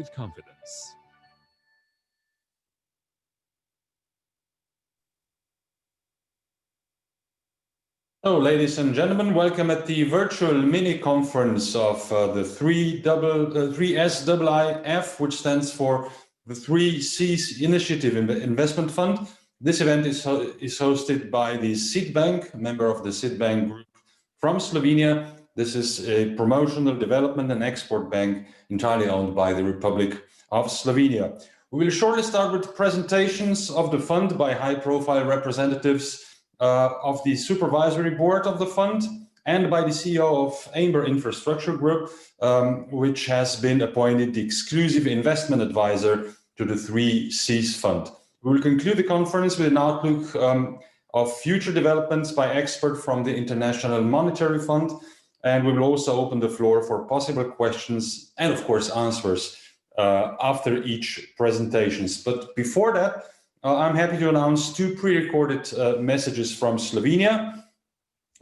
with confidence. Hello, ladies and gentlemen. Welcome at the virtual mini conference of the 3SIIF, which stands for the 3Cs Initiative Investment Fund. This event is hosted by the SID Bank, a member of the SID Bank group from Slovenia. This is a promotional development and export bank entirely owned by the Republic of Slovenia. We will shortly start with presentations of the fund by high-profile representatives of the supervisory board of the fund and by the CEO of Amber Infrastructure Group, which has been appointed the exclusive investment advisor to the 3Cs Fund. We will conclude the conference with an outlook of future developments by experts from the International Monetary Fund, and we will also open the floor for possible questions and, of course, answers after each presentations. But before that, I'm happy to announce two pre-recorded messages from Slovenia.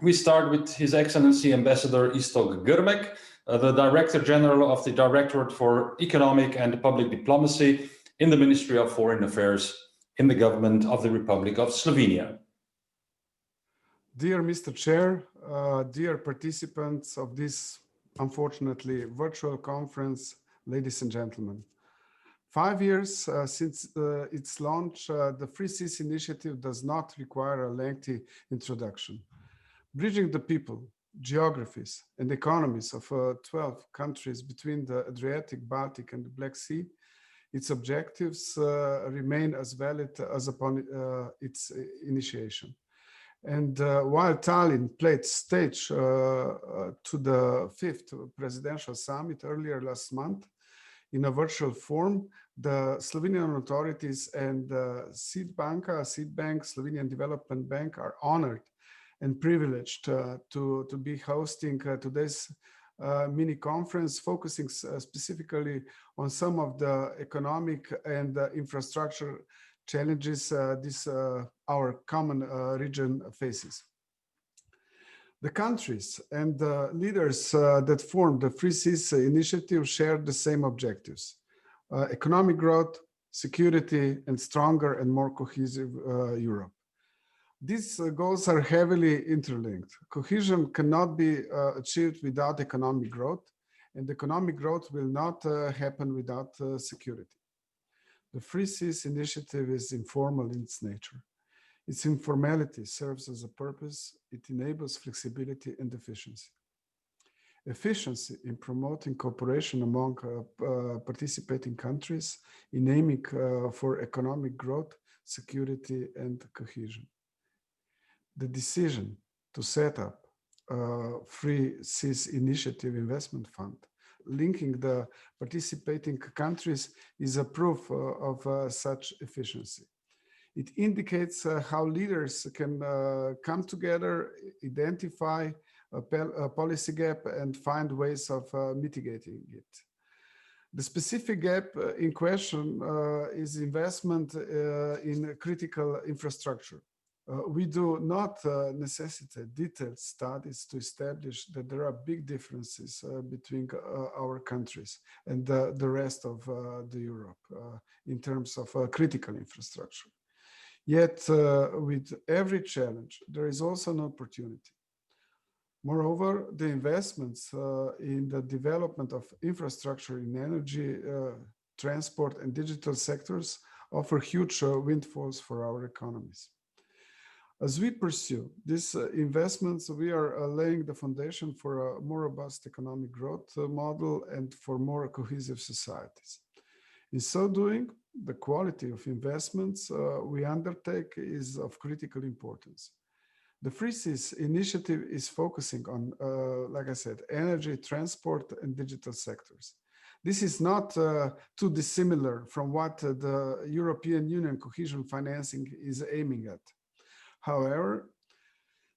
We start with His Excellency Ambassador Iztok Grmek, the Director General of the Directorate for Economic and Public Diplomacy in the Ministry of Foreign Affairs in the Government of the Republic of Slovenia. Dear Mr. Chair, dear participants of this, unfortunately, virtual conference, ladies and gentlemen. 5 years since its launch, the 3Cs initiative does not require a lengthy introduction. Bridging the people, geographies, and economies of 12 countries between the Adriatic, Baltic, and the Black Sea, its objectives remain as valid as upon its initiation. And while Tallinn played stage to the 5th presidential summit earlier last month, in a virtual form, the Slovenian authorities and SID Banka, SID Bank, Slovenian Development Bank are honored and privileged to be hosting today's mini conference, focusing specifically on some of the economic and infrastructure challenges our common region faces. The countries and the leaders that formed the 3Cs initiative share the same objectives: economic growth, security, and stronger and more cohesive Europe. These goals are heavily interlinked. Cohesion cannot be achieved without economic growth, and economic growth will not happen without security. The 3Cs initiative is informal in its nature. Its informality serves as a purpose. It enables flexibility and efficiency. Efficiency in promoting cooperation among participating countries, in aiming for economic growth, security, and cohesion. The decision to set up a 3Cs Initiative Investment Fund, linking the participating countries, is a proof of such efficiency. It indicates how leaders can come together, identify a policy gap, and find ways of mitigating it. The specific gap in question is investment in critical infrastructure. We do not necessitate detailed studies to establish that there are big differences between our countries and the rest of the Europe in terms of critical infrastructure. Yet, with every challenge, there is also an opportunity. Moreover, the investments in the development of infrastructure in energy, transport, and digital sectors offer huge windfalls for our economies. As we pursue these investments, we are laying the foundation for a more robust economic growth model and for more cohesive societies. In so doing, the quality of investments we undertake is of critical importance. The 3Cs initiative is focusing on, like I said, energy, transport, and digital sectors. This is not too dissimilar from what the European Union cohesion financing is aiming at. However,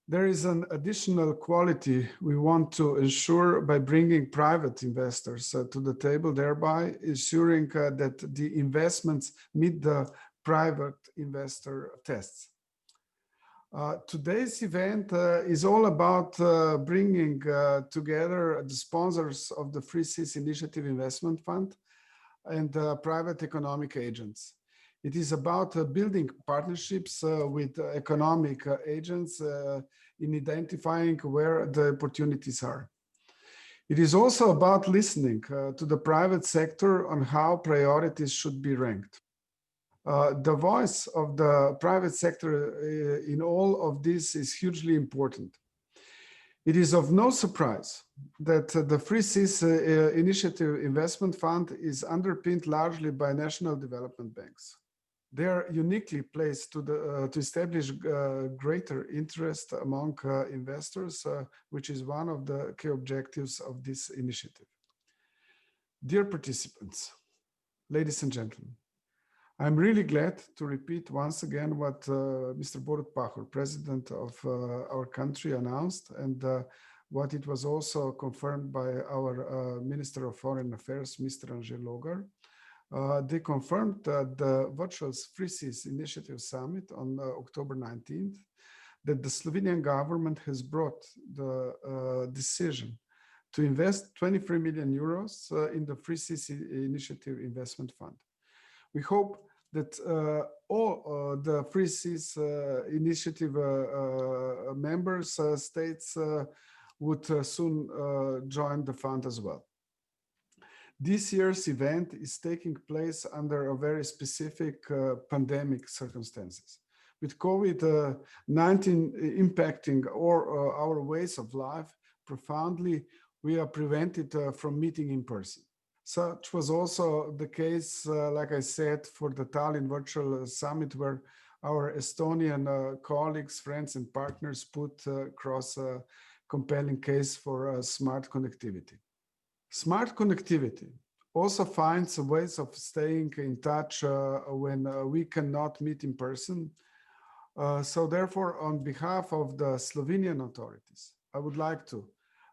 there is an additional quality we want to ensure by bringing private investors to the table, thereby ensuring that the investments meet the private investor tests. Today's event is all about bringing together the sponsors of the 3Cs Initiative Investment Fund, and private economic agents. It is about building partnerships with economic agents in identifying where the opportunities are. It is also about listening to the private sector on how priorities should be ranked. The voice of the private sector in all of this is hugely important. It is of no surprise that the Free Seas Initiative Investment Fund is underpinned largely by national development banks. They are uniquely placed to establish greater interest among investors, which is one of the key objectives of this initiative. Dear participants, ladies and gentlemen, I'm really glad to repeat once again what Mr. Borut Pahor, President of our country, announced, and what it was also confirmed by our Minister of Foreign Affairs, Mr. Anže Logar. They confirmed that the virtual Free Seas Initiative Summit on October 19th, that the Slovenian government has brought the decision to invest 23 million euros in the Free Seas Initiative Investment Fund. We hope that all the Free Seas Initiative members states would soon join the fund as well. This year's event is taking place under a very specific pandemic circumstances. With COVID-19 impacting our ways of life profoundly, we are prevented from meeting in person. Such was also the case, like I said, for the Tallinn Virtual Summit, where our Estonian colleagues, friends, and partners put across a compelling case for smart connectivity. Smart connectivity also finds ways of staying in touch when we cannot meet in person. So therefore, on behalf of the Slovenian authorities, I would like to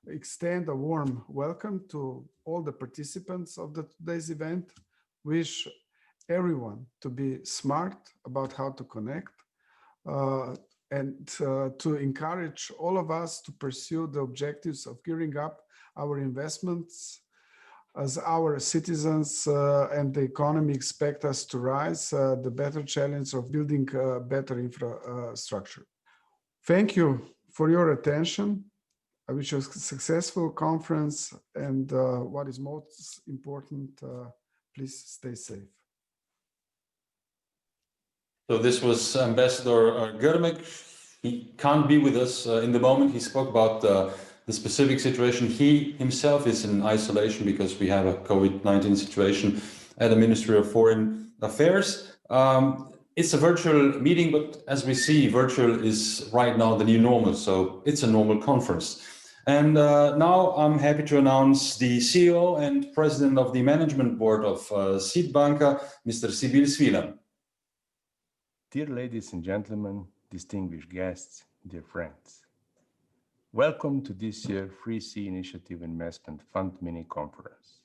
extend a warm welcome to all the participants of today's event. Wish everyone to be smart about how to connect and to encourage all of us to pursue the objectives of gearing up our investments as our citizens and the economy expect us to rise, the better challenge of building better infrastructure. Thank you for your attention. I wish you a successful conference, and what is most important, please stay safe. So this was Ambassador Grmek. He can't be with us in the moment. He spoke about the specific situation. He himself is in isolation because we have a COVID-19 situation at the Ministry of Foreign Affairs. It's a virtual meeting, but as we see, virtual is right now the new normal, so it's a normal conference. And now I'm happy to announce the CEO and President of the Management Board of Banka, Mr. Sibyl Svila. Dear ladies and gentlemen, distinguished guests, dear friends, welcome to this year's Free Sea Initiative Investment Fund mini-conference.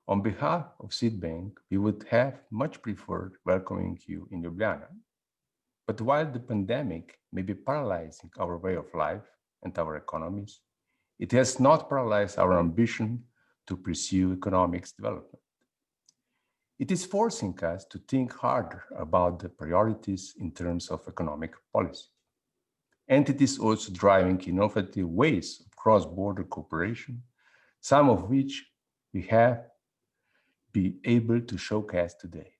On behalf of Bank, we would have much preferred welcoming you in Ljubljana. But while the pandemic may be paralyzing our way of life and our economies, it has not paralyzed our ambition to pursue economic development. It is forcing us to think harder about the priorities in terms of economic policy. And it is also driving innovative ways of cross-border cooperation, some of which we have been able to showcase today.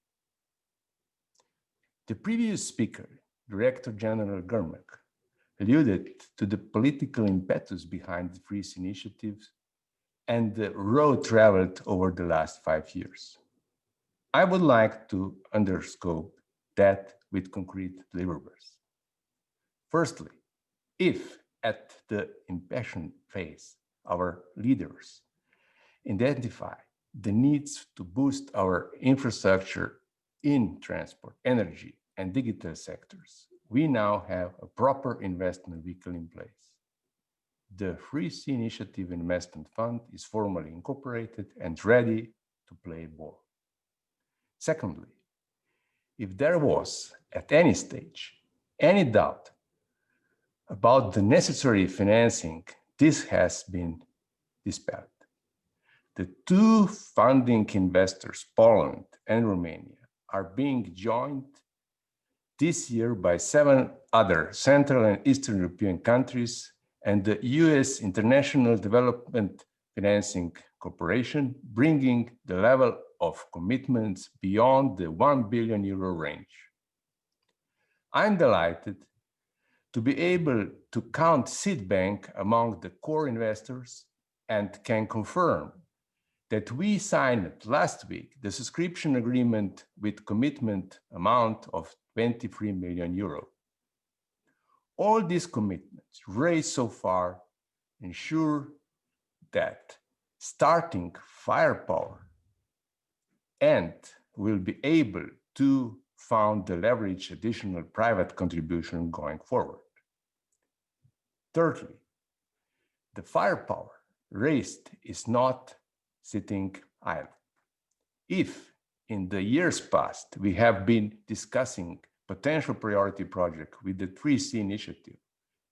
The previous speaker, Director General Grmek, alluded to the political impetus behind the Free Sea initiatives and the road traveled over the last 5 years. I would like to underscore that with concrete deliverables. Firstly, if at the impassioned phase, our leaders identify the needs to boost our infrastructure in transport, energy, and digital sectors, we now have a proper investment vehicle in place. The Free Sea Initiative Investment Fund is formally incorporated and ready to play ball. Secondly, if there was at any stage any doubt about the necessary financing, this has been dispelled. The two funding investors, Poland and Romania, are being joined this year by 7 other Central and Eastern European countries and the US International Development Financing Corporation, bringing the level of commitments beyond the €1 billion range. I'm delighted to be able to count Seed Bank among the core investors and can confirm that we signed last week the subscription agreement with commitment amount of €23 million. All these commitments raised so far ensure that starting firepower and will be able to fund the leverage additional private contribution going forward. Thirdly, the firepower raised is not sitting idle. If in the years past we have been discussing potential priority project with the 3C initiative,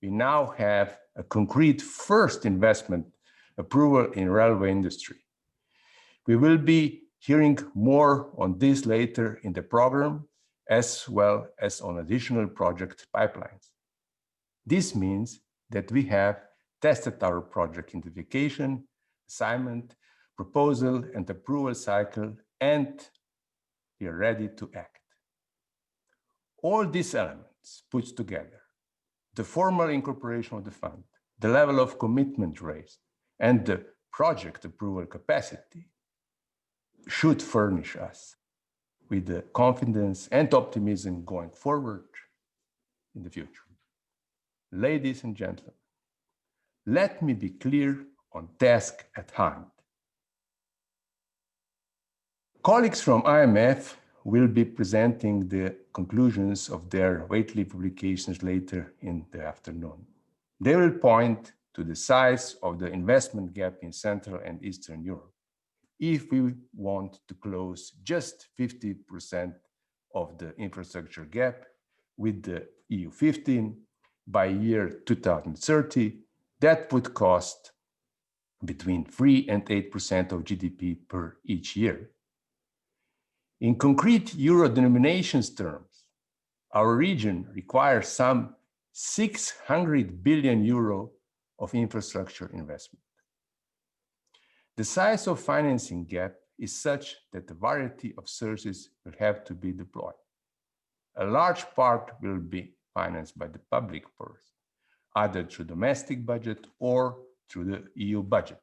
we now have a concrete first investment approval in railway industry. We will be hearing more on this later in the program, as well as on additional project pipelines. This means that we have tested our project identification, assignment, proposal, and approval cycle, and we are ready to act. All these elements put together, the formal incorporation of the fund, the level of commitment raised, and the project approval capacity should furnish us with the confidence and optimism going forward in the future. Ladies and gentlemen, let me be clear on task at hand. Colleagues from IMF will be presenting the conclusions of their weekly publications later in the afternoon. They will point to the size of the investment gap in Central and Eastern Europe. If we want to close just 50% of the infrastructure gap with the EU 15 by year 2030, that would cost between 3 and 8% of GDP per each year. In concrete euro denominations terms, our region requires some 600 billion euro of infrastructure investment. The size of financing gap is such that a variety of sources will have to be deployed. A large part will be financed by the public purse, either through domestic budget or through the EU budget.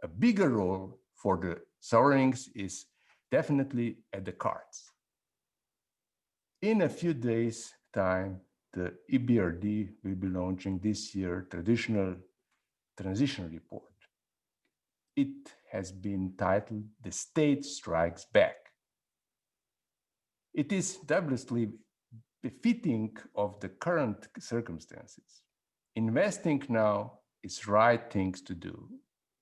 A bigger role for the sovereigns is definitely at the cards. In a few days' time, the EBRD will be launching this year traditional transition report. It has been titled "The State Strikes Back." It is doubly befitting of the current circumstances. Investing now is right things to do,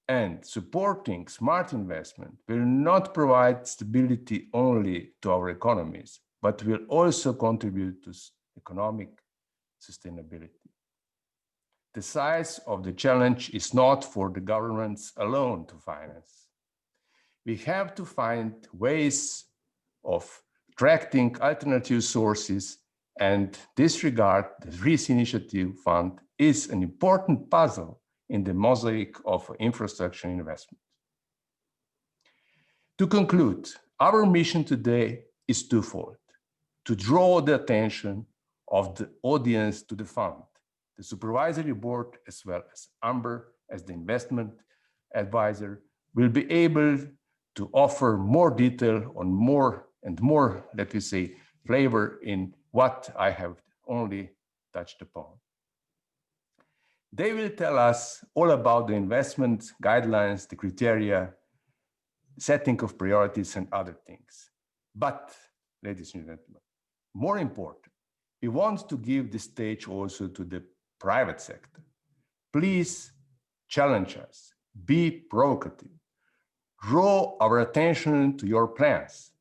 and supporting smart investment will not provide stability only to our economies, but will also contribute to economic sustainability. The size of the challenge is not for the governments alone to finance. We have to find ways of attracting alternative sources, and this regard, the 3C Initiative Fund is an important puzzle in the mosaic of infrastructure investment. To conclude, our mission today is twofold: to draw the attention of the audience to the fund, the supervisory board, as well as Amber as the investment advisor, will be able to offer more detail on more, let me say, flavor in what I have only touched upon. They will tell us all about the investment guidelines, the criteria, setting of priorities, and other things. But, ladies and gentlemen, more important, we want to give the stage also to the private sector. Please challenge us, be provocative, draw our attention to your plans,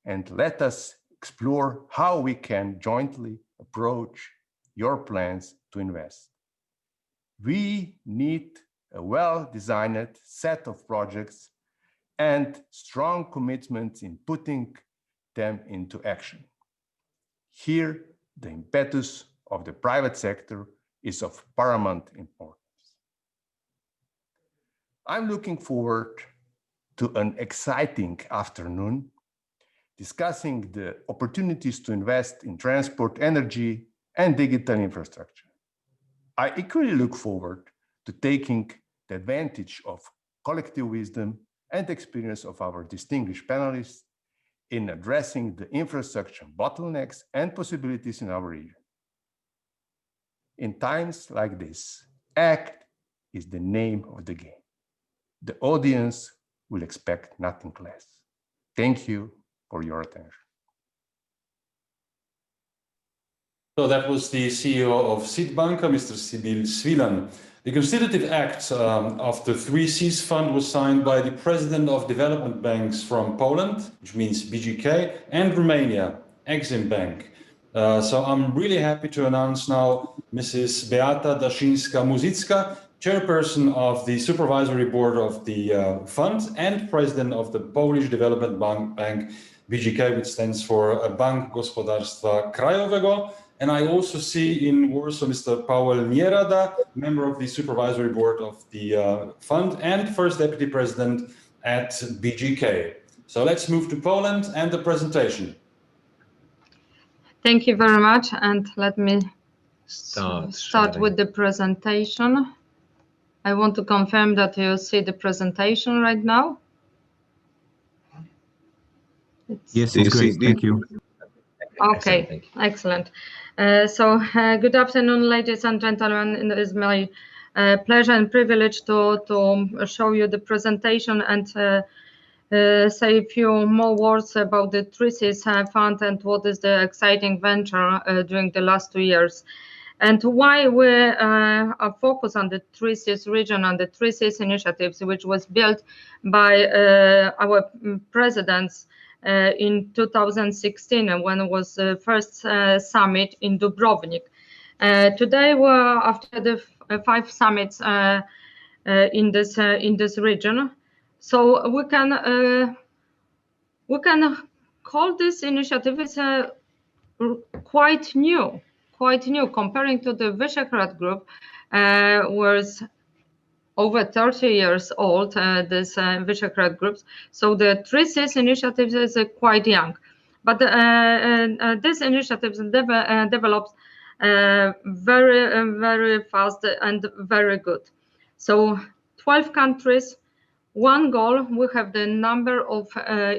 and let us explore how we can jointly approach your plans to invest. We need a well-designed set of projects and strong commitment in putting them into action. Here, the impetus of the private sector is of paramount importance. I'm looking forward to an exciting afternoon discussing the opportunities to invest in transport, energy, and digital infrastructure. I equally look forward to taking the advantage of collective wisdom and experience of our distinguished panelists in addressing the infrastructure bottlenecks and possibilities in our region. In times like this, ACT is the name of the game. The audience will expect nothing less. Thank you for your attention. So that was the CEO of Banka, Mr. Sibyl Svilan. The constitutive act of the 3Cs fund was signed by the president of development banks from Poland, which means BGK, and Romania, Exim Bank. So I'm really happy to announce now Mrs. Beata Daszyńska-Muzicka, chairperson of the supervisory board of the fund and president of the Polish Development Bank, BGK, which stands for Bank Gospodarstwa Krajowego. And I also see in Warsaw Mr. Paweł Nierada, member of the supervisory board of the fund and first deputy president at BGK. So let's move to Poland and the presentation. Thank you very much, and let me start with the presentation. I want to confirm that you see the presentation right now. Yes, it's great. Thank you. Okay, excellent. Good afternoon, ladies and gentlemen. It is my pleasure and privilege to show you the presentation and say a few more words about the 3Cs fund and what is the exciting venture during the last 2 years. And why we are focused on the 3Cs region and the 3Cs initiatives, which was built by our presidents in 2016, when it was the first summit in Dubrovnik. Today, we're after the 5 summits in this region, so we can call this initiative is quite new comparing to the Visegrad group, was over 30 years old, this Visegrad groups. So the 3Cs initiative is quite young, but this initiative develops very fast and very good. So 12 countries, one goal. We have the number of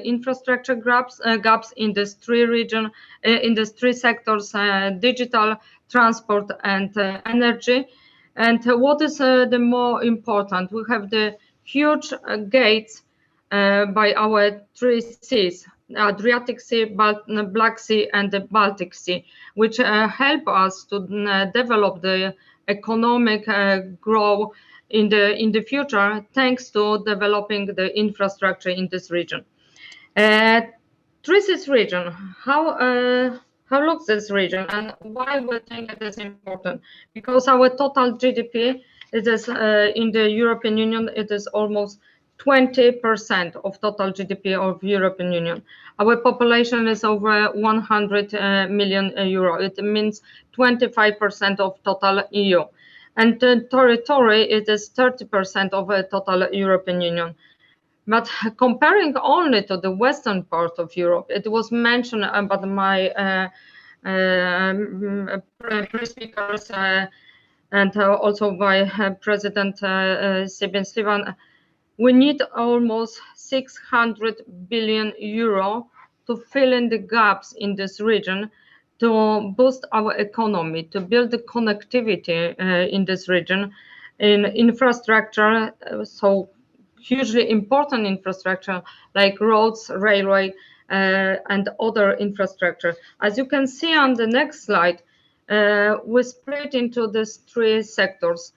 infrastructure gaps in this 3 region, in these 3 sectors: digital, transport, and energy. And what is the more important? We have the huge gates by our 3Cs: Adriatic Sea, Black Sea, and the Baltic Sea, which help us to develop the economic growth in the future, thanks to developing the infrastructure in this region. 3Cs region, how looks this region and why we think it is important? Because our total GDP, it is in the European Union, it is almost 20% of total GDP of European Union. Our population is over 100 million euro. It means 25% of total EU. And the territory, it is 30% of the total European Union. But comparing only to the western part of Europe, it was mentioned about my pre-speakers and also by President Sibyl Svilan, we need almost 600 billion euro to fill in the gaps in this region, to boost our economy, to build the connectivity in this region, in infrastructure, so hugely important infrastructure like roads, railway, and other infrastructure. As you can see on the next slide, we split into these 3 sectors: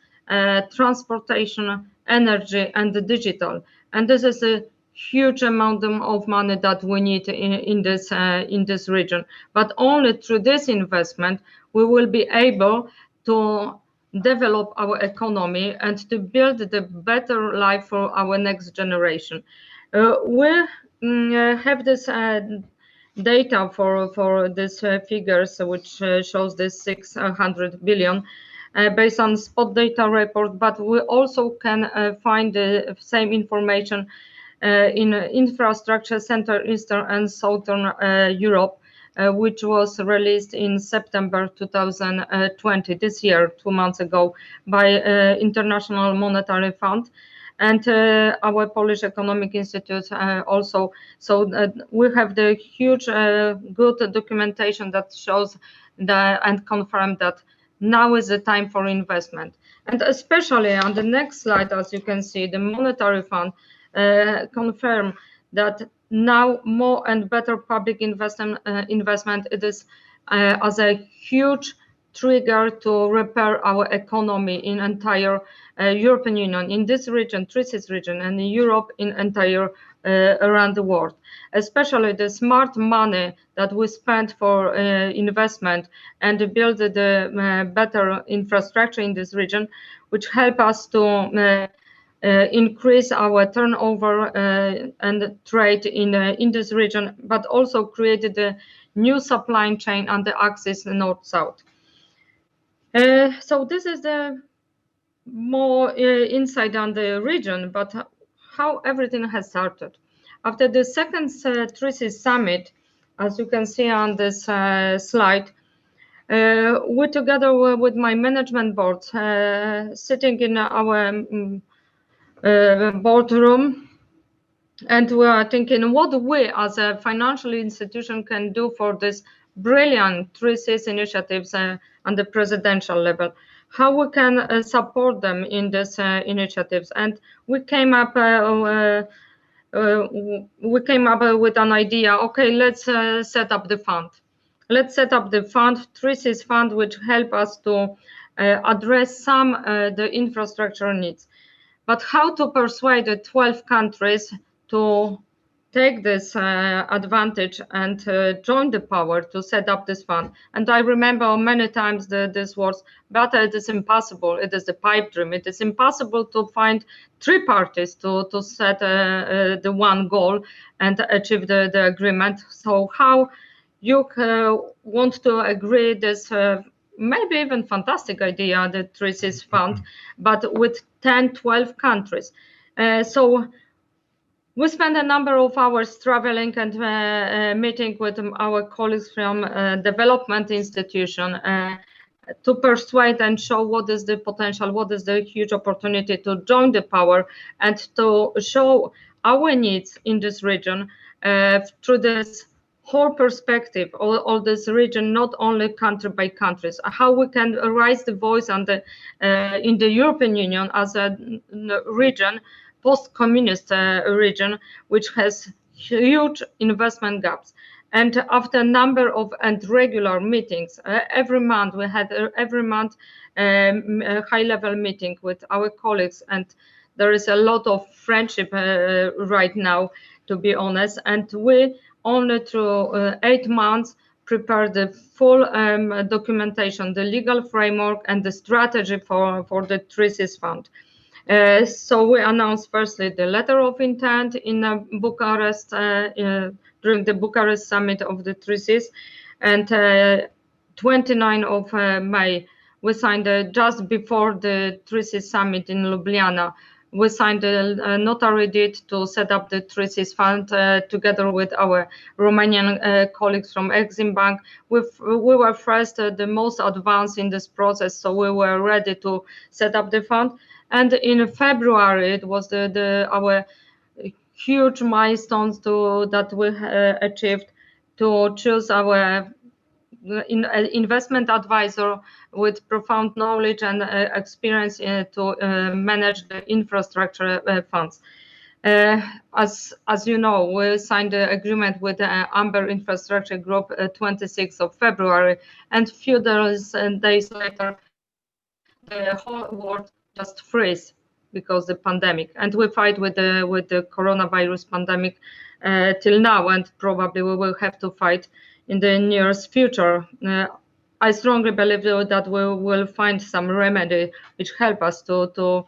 transportation, energy, and the digital. And this is a huge amount of money that we need in this region. But only through this investment, we will be able to develop our economy and to build the better life for our next generation. We have this data for these figures, which shows this 600 billion based on spot data report, but we also can find the same information in infrastructure Central, Eastern and Southern Europe, which was released in September 2020, this year, 2 months ago, by International Monetary Fund. And our Polish Economic Institute also. So we have the huge, good documentation that shows and confirm that now is the time for investment. And especially on the next slide, as you can see, the Monetary Fund confirm that now more and better public investment it is as a huge trigger to repair our economy in entire European Union, in this region, Trisis region, and in Europe in entire around the world. Especially the smart money that we spend for investment and to build the better infrastructure in this region, which help us to increase our turnover and trade in this region, but also created a new supply chain on the axis north-south. So this is the more insight on the region, but how everything has started. After the second Trisis summit, as you can see on this slide, we together with my management board sitting in our boardroom, and we are thinking what we as a financial institution can do for this brilliant Trisis initiatives on the presidential level, how we can support them in these initiatives. And we came up with an idea. Okay, let's set up the fund. Let's set up the fund, Trisis fund, which help us to address some the infrastructure needs. But how to persuade the 12 countries to take this advantage and join the power to set up this fund? And I remember many times this was, but it is impossible. It is a pipe dream. It is impossible to find 3 parties to set the one goal and achieve the agreement. So how you want to agree this maybe even fantastic idea, the Trisis fund, but with 10, 12 countries. So we spent a number of hours traveling and meeting with our colleagues from development institution to persuade and show what is the potential, what is the huge opportunity to join the power and to show our needs in this region through this whole perspective, all this region, not only country by countries, how we can raise the voice on the in the European Union as a region, post-communist region, which has huge investment gaps. And after a number of and regular meetings, every month we had a high-level meeting with our colleagues, and there is a lot of friendship right now, to be honest. And we only through 8 months prepared the full documentation, the legal framework, and the strategy for the Trisis fund. So we announced firstly the letter of intent in Bucharest during the Bucharest summit of the Trisis, and 29 of May we signed just before the Trisis summit in Ljubljana. We signed a notary deed to set up the Trisis fund together with our Romanian colleagues from Exim Bank. We were first the most advanced in this process, so we were ready to set up the fund. And in February, it was our huge milestones that we achieved to choose our investment advisor with profound knowledge and experience to manage the infrastructure funds. As you know, we signed the agreement with the Amber Infrastructure Group 26th of February, and few days later, the whole world just freeze because the pandemic, and we fight with the coronavirus pandemic till now, and probably we will have to fight in the nearest future. I strongly believe that we will find some remedy which help us to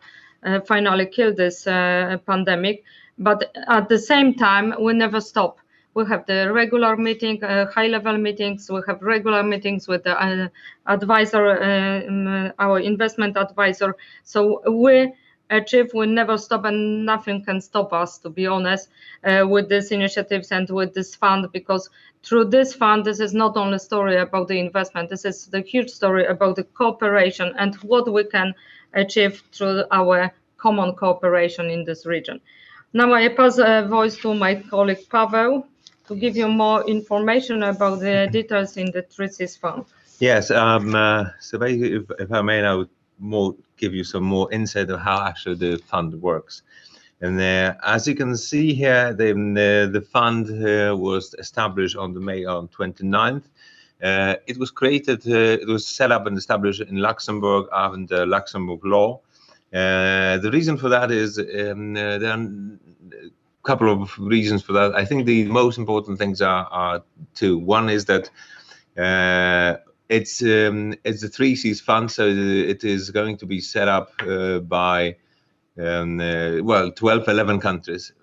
finally kill this pandemic. But at the same time, we never stop. We have the regular meeting, high-level meetings. We have regular meetings with the advisor, our investment advisor. So we never stop, and nothing can stop us, to be honest, with these initiatives and with this fund, because through this fund, this is not only a story about the investment, this is the huge story about the cooperation and what we can achieve through our common cooperation in this region. Now I pass the voice to my colleague Paweł to give you more information about the details in the 3Cs fund. Yes, so basically, if I may now give you some more insight of how actually the fund works. And as you can see here, the fund was established on May 29th. It was created, it was set up and established in Luxembourg under Luxembourg law. The reason for that is there are a couple of reasons for that. I think the most important things are two. One is that it's the 3Cs fund, so it is going to be set up by 11 countries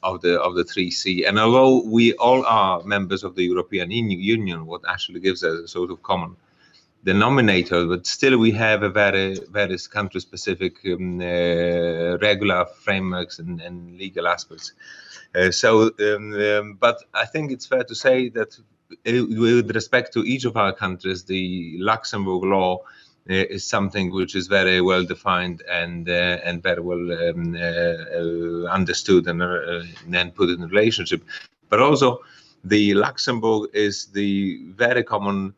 of the 3C. And although we all are members of the European Union, what actually gives us a sort of common denominator, but still we have a various country-specific regular frameworks and legal aspects. But I think it's fair to say that with respect to each of our countries, the Luxembourg law is something which is very well defined and very well understood and then put in a relationship. But also, the Luxembourg is the very common,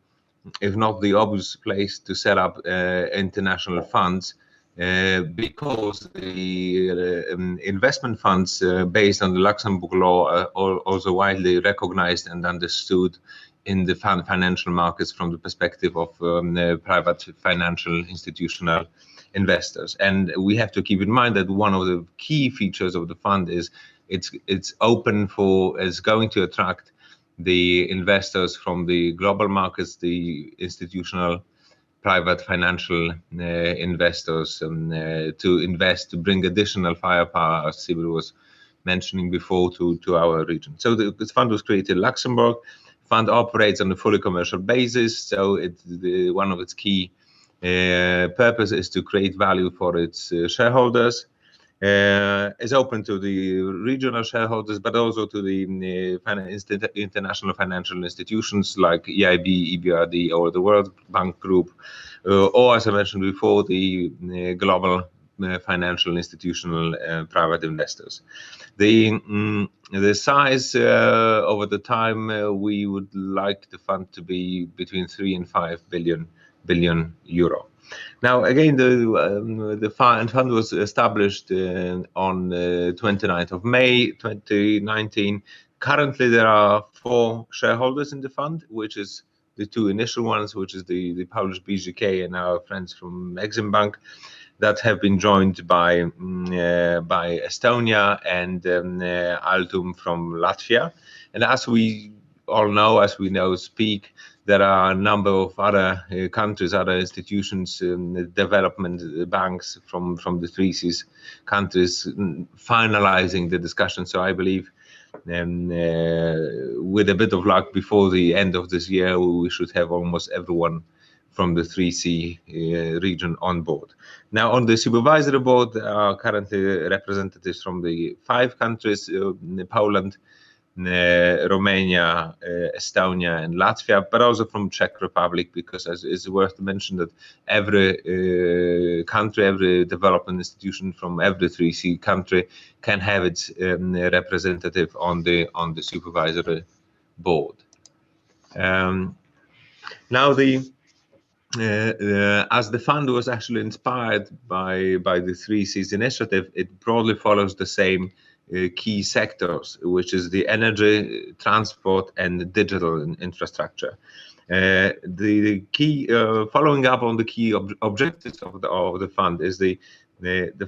if not the obvious place to set up international funds, because the investment funds based on the Luxembourg law are also widely recognized and understood in the financial markets from the perspective of private financial institutional investors. And we have to keep in mind that one of the key features of the fund is it's open for, it's going to attract the investors from the global markets, the institutional private financial investors to invest, to bring additional firepower, as Sibyl was mentioning before, to our region. So this fund was created in Luxembourg. Fund operates on a fully commercial basis, so one of its key purpose is to create value for its shareholders. Is open to the regional shareholders, but also to the international financial institutions like EIB, EBRD, or the World Bank Group, or as I mentioned before, the global financial institutional private investors. The size over the time, we would like the fund to be between 3 and 5 billion euro. Now, again, the fund was established on 29th of May 2019. Currently, there are 4 shareholders in the fund, which is the 2 initial ones, which is the Polish BGK and our friends from Exim Bank, that have been joined by Estonia and Altum from Latvia. And as we all know, as we now speak, there are a number of other countries, other institutions, development banks from the 3Cs countries finalizing the discussion. So I believe with a bit of luck, before the end of this year, we should have almost everyone from the 3C region on board. Now, on the supervisory board, there are currently representatives from the 5 countries, Poland, Romania, Estonia, and Latvia, but also from Czech Republic, because it's worth to mention that every country, every development institution from every 3C country can have its representative on the supervisory board. Now, as the fund was actually inspired by the 3Cs initiative, it broadly follows the same key sectors, which is the energy, transport, and digital infrastructure. The key, following up on the key objectives of the fund, is the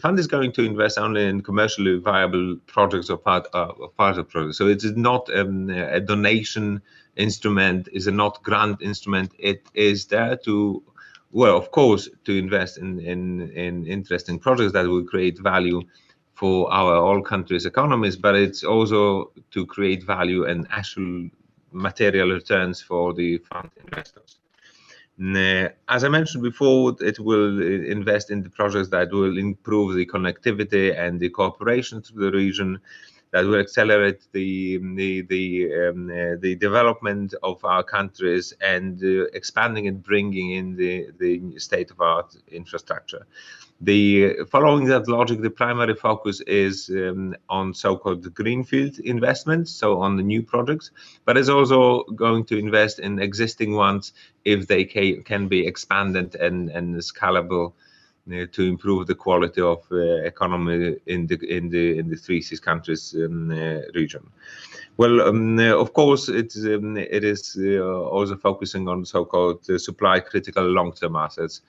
fund is going to invest only in commercially viable projects or part of projects. So it is not a donation instrument, is a not grant instrument. It is there to, well, of course, to invest in interesting projects that will create value for our all countries' economies, but it's also to create value and actual material returns for the fund investors. As I mentioned before, it will invest in the projects that will improve the connectivity and the cooperation to the region, that will accelerate the development of our countries and expanding and bringing in the state-of-art infrastructure. Following that logic, the primary focus is on so-called greenfield investments, so on the new projects, but is also going to invest in existing ones if they can be expanded and scalable to improve the quality of economy in the three Seas countries region. Well, of course, it is also focusing on so-called supply critical long-term assets.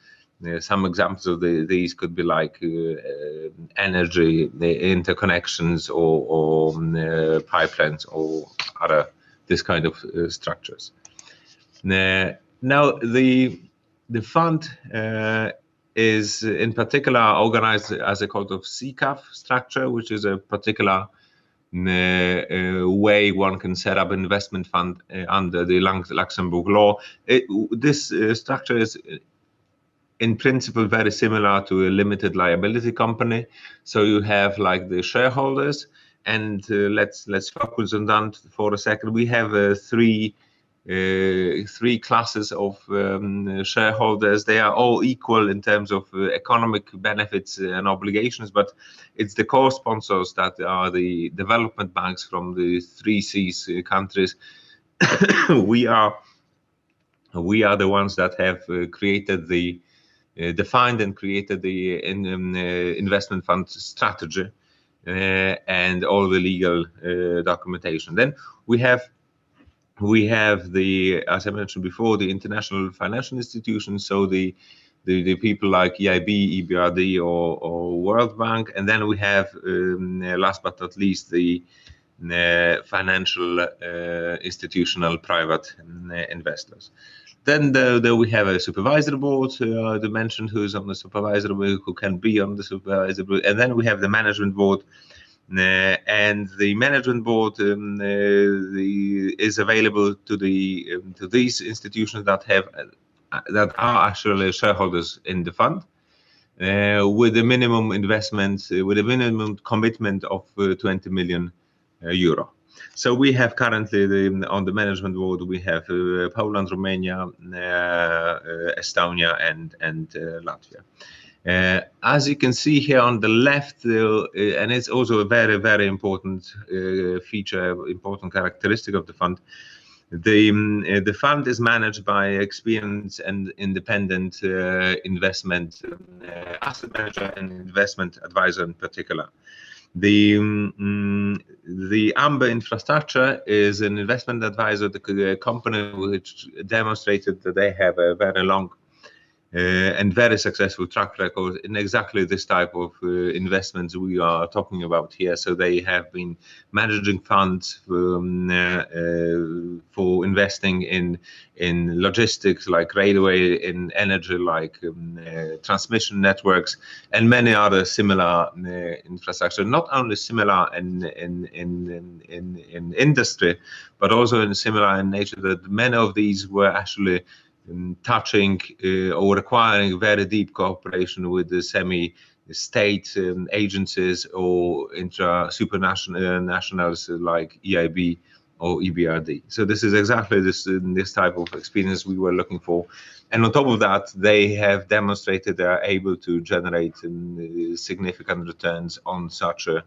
Some examples of these could be like energy, the interconnections, or pipelines, or other this kind of structures. Now, the fund is in particular organized as a kind of CCAF structure, which is a particular way one can set up an investment fund under the Luxembourg law. This structure is in principle very similar to a limited liability company. So you have like the shareholders, and let's focus on that for a second. We have three classes of shareholders. They are all equal in terms of economic benefits and obligations, but it's the co-sponsors that are the development banks from the three Seas countries. we are the ones that have defined and created the investment fund strategy and all the legal documentation. Then we have the, as I mentioned before, the international financial institutions, so the people like EIB, EBRD, or World Bank, and then we have last but not least the financial institutional private investors. Then we have a supervisory board, to mention who's on the supervisory board, who can be on the supervisory board, and then we have the management board. And the management board is available to these institutions that are actually shareholders in the fund, with a minimum investment, with a minimum commitment of 20 million euro. So we have currently on the management board, we have Poland, Romania, Estonia, and Latvia. As you can see here on the left, and it's also a very, very important feature, important characteristic of the fund. The fund is managed by experienced and independent investment asset manager and investment advisor in particular. The Amber Infrastructure is an investment advisor, the company which demonstrated that they have a very long and very successful track record in exactly this type of investments we are talking about here. So they have been managing funds for investing in logistics like railway, in energy like transmission networks, and many other similar infrastructure. Not only similar in industry, but also in similar in nature, that many of these were actually touching or requiring very deep cooperation with the semi-state agencies or supranationals like EIB or EBRD. So this is exactly this type of experience we were looking for. And on top of that, they have demonstrated they are able to generate significant returns on such a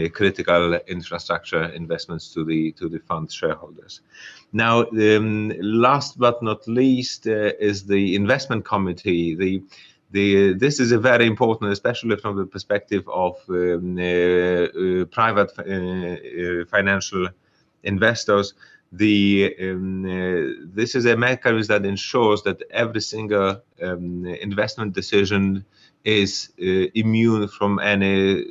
critical infrastructure investments to the fund shareholders. Now, last but not least is the investment committee. This is a very important, especially from the perspective of private financial investors. This is a mechanism that ensures that every single investment decision is immune from any,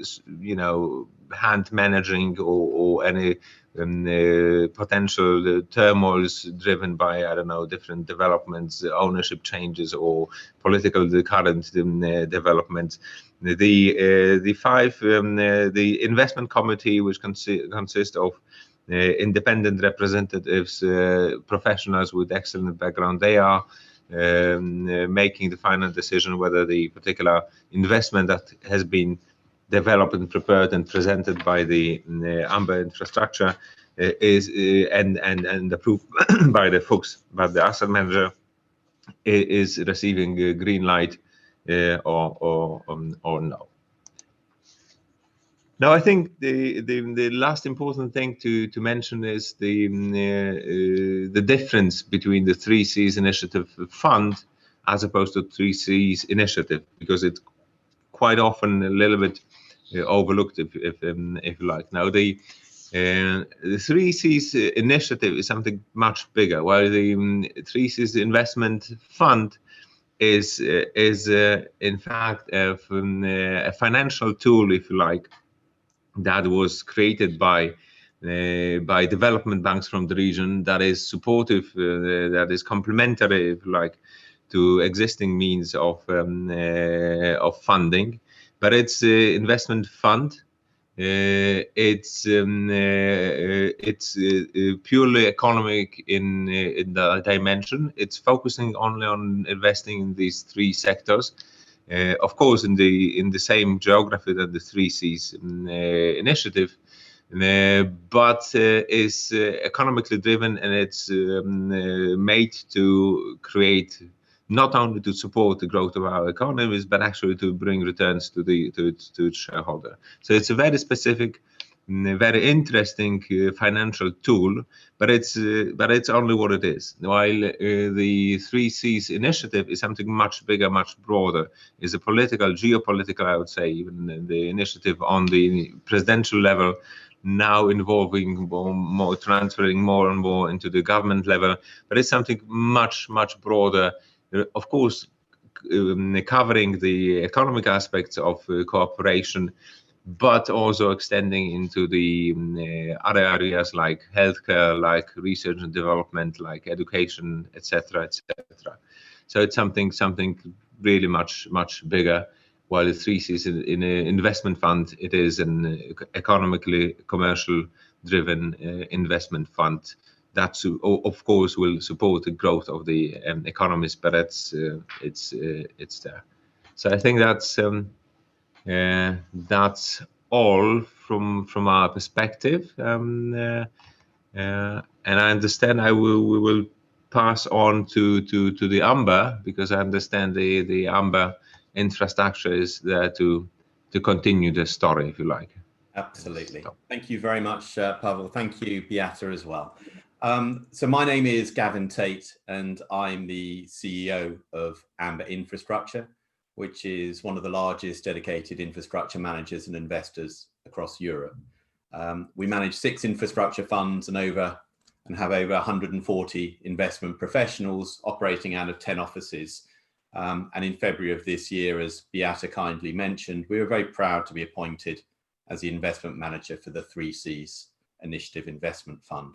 hand managing or any potential turmoils driven by, I don't know, different developments, ownership changes, or political current developments. The investment committee, which consists of independent representatives, professionals with excellent background, they are making the final decision whether the particular investment that has been developed and prepared and presented by the Amber infrastructure is and approved by the folks, by the asset manager, is receiving a green light or no. Now, I think the last important thing to mention is the difference between the 3Cs initiative fund as opposed to 3Cs initiative, because it's quite often a little bit overlooked, if you like. Now, the 3Cs initiative is something much bigger, while the 3Cs investment fund is in fact a financial tool, if you like, that was created by development banks from the region, that is supportive, that is complementary, if you like, to existing means of funding. But it's investment fund. It's purely economic in the dimension. It's focusing only on investing in these three sectors. Of course, in the same geography that the 3Cs initiative, but is economically driven, and it's made to create, not only to support the growth of our economies, but actually to bring returns to the shareholder. So it's a very specific, very interesting financial tool, but it's only what it is. While the 3Cs initiative is something much bigger, much broader. Is a political, geopolitical, I would say, even the initiative on the presidential level, now involving more transferring more and more into the government level, but it's something much broader. Of course, covering the economic aspects of cooperation, but also extending into the other areas like healthcare, like research and development, like education, etc., etc. So it's something really much bigger. While the 3Cs in an investment fund, it is an economically commercial driven investment fund that, of course, will support the growth of the economies, but it's there. So I think that's all from our perspective, and I understand we will pass on to the Amber, because I understand the Amber infrastructure is there to continue the story, if you like. Absolutely. Thank you very much, Pavel. Thank you, Beata, as well. So my name is Gavin Tate, and I'm the CEO of Amber Infrastructure, which is one of the largest dedicated infrastructure managers and investors across Europe. We manage 6 infrastructure funds and have over 140 investment professionals operating out of 10 offices. And in February of this year, as Beata kindly mentioned, we were very proud to be appointed as the investment manager for the 3Cs Initiative Investment Fund.